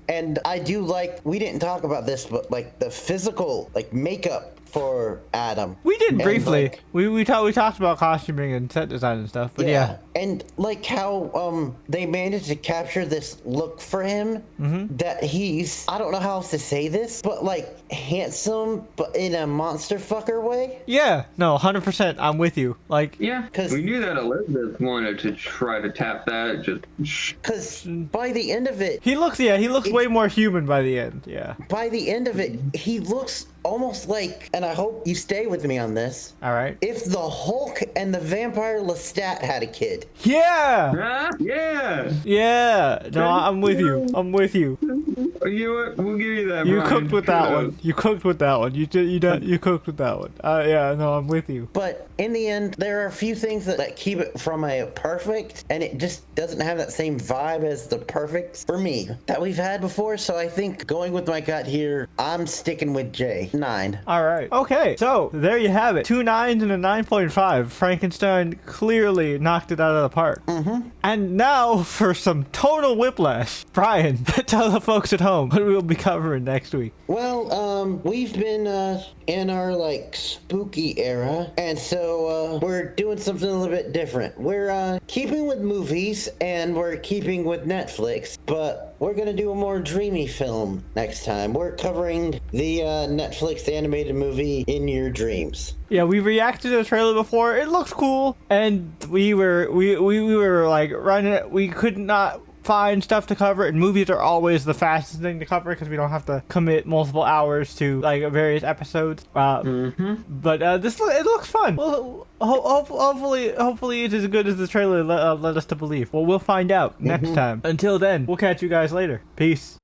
And I do we didn't talk about this, but the physical makeup for Adam. We did briefly. We talked about costuming and set design and stuff, but yeah. And how they managed to capture this look for him that he's, I don't know how else to say this, but handsome but in a monster fucker way. Yeah, no, 100%. I'm with you. Yeah, because we knew that Elizabeth wanted to try to tap that, because by the end of it, he looks way more human by the end. Yeah. By the end of it, he looks almost and I hope you stay with me on this. All right. If the Hulk and the vampire Lestat had a kid. Yeah. Yeah. Yeah. No, I'm with you. You know what? We'll give you that. You Brian. cooked with that one. You cooked with that one. You cooked with that one. Yeah. No, I'm with you. But in the end, there are a few things that keep it from a perfect, and it just doesn't have that same vibe as the perfect for me that we've had before. So I think going with my gut here, I'm sticking with J. 9. All right. Okay. So there you have it. 2 9s and a 9.5. Frankenstein clearly knocked it out of the park. And now for some total whiplash. Brian, tell the folks at home what we'll be covering next week. Well, we've been in our spooky era, and so we're doing something a little bit different. We're keeping with movies and we're keeping with Netflix, but we're gonna do a more dreamy film next time. We're covering the Netflix animated movie In Your Dreams. Yeah, we reacted to the trailer before. It looks cool, and we were running it. We could not find stuff to cover, and movies are always the fastest thing to cover because we don't have to commit multiple hours to various episodes. But it looks fun. Well, hopefully it's as good as the trailer led us to believe. Well, we'll find out next time. Until then, we'll catch you guys later. Peace.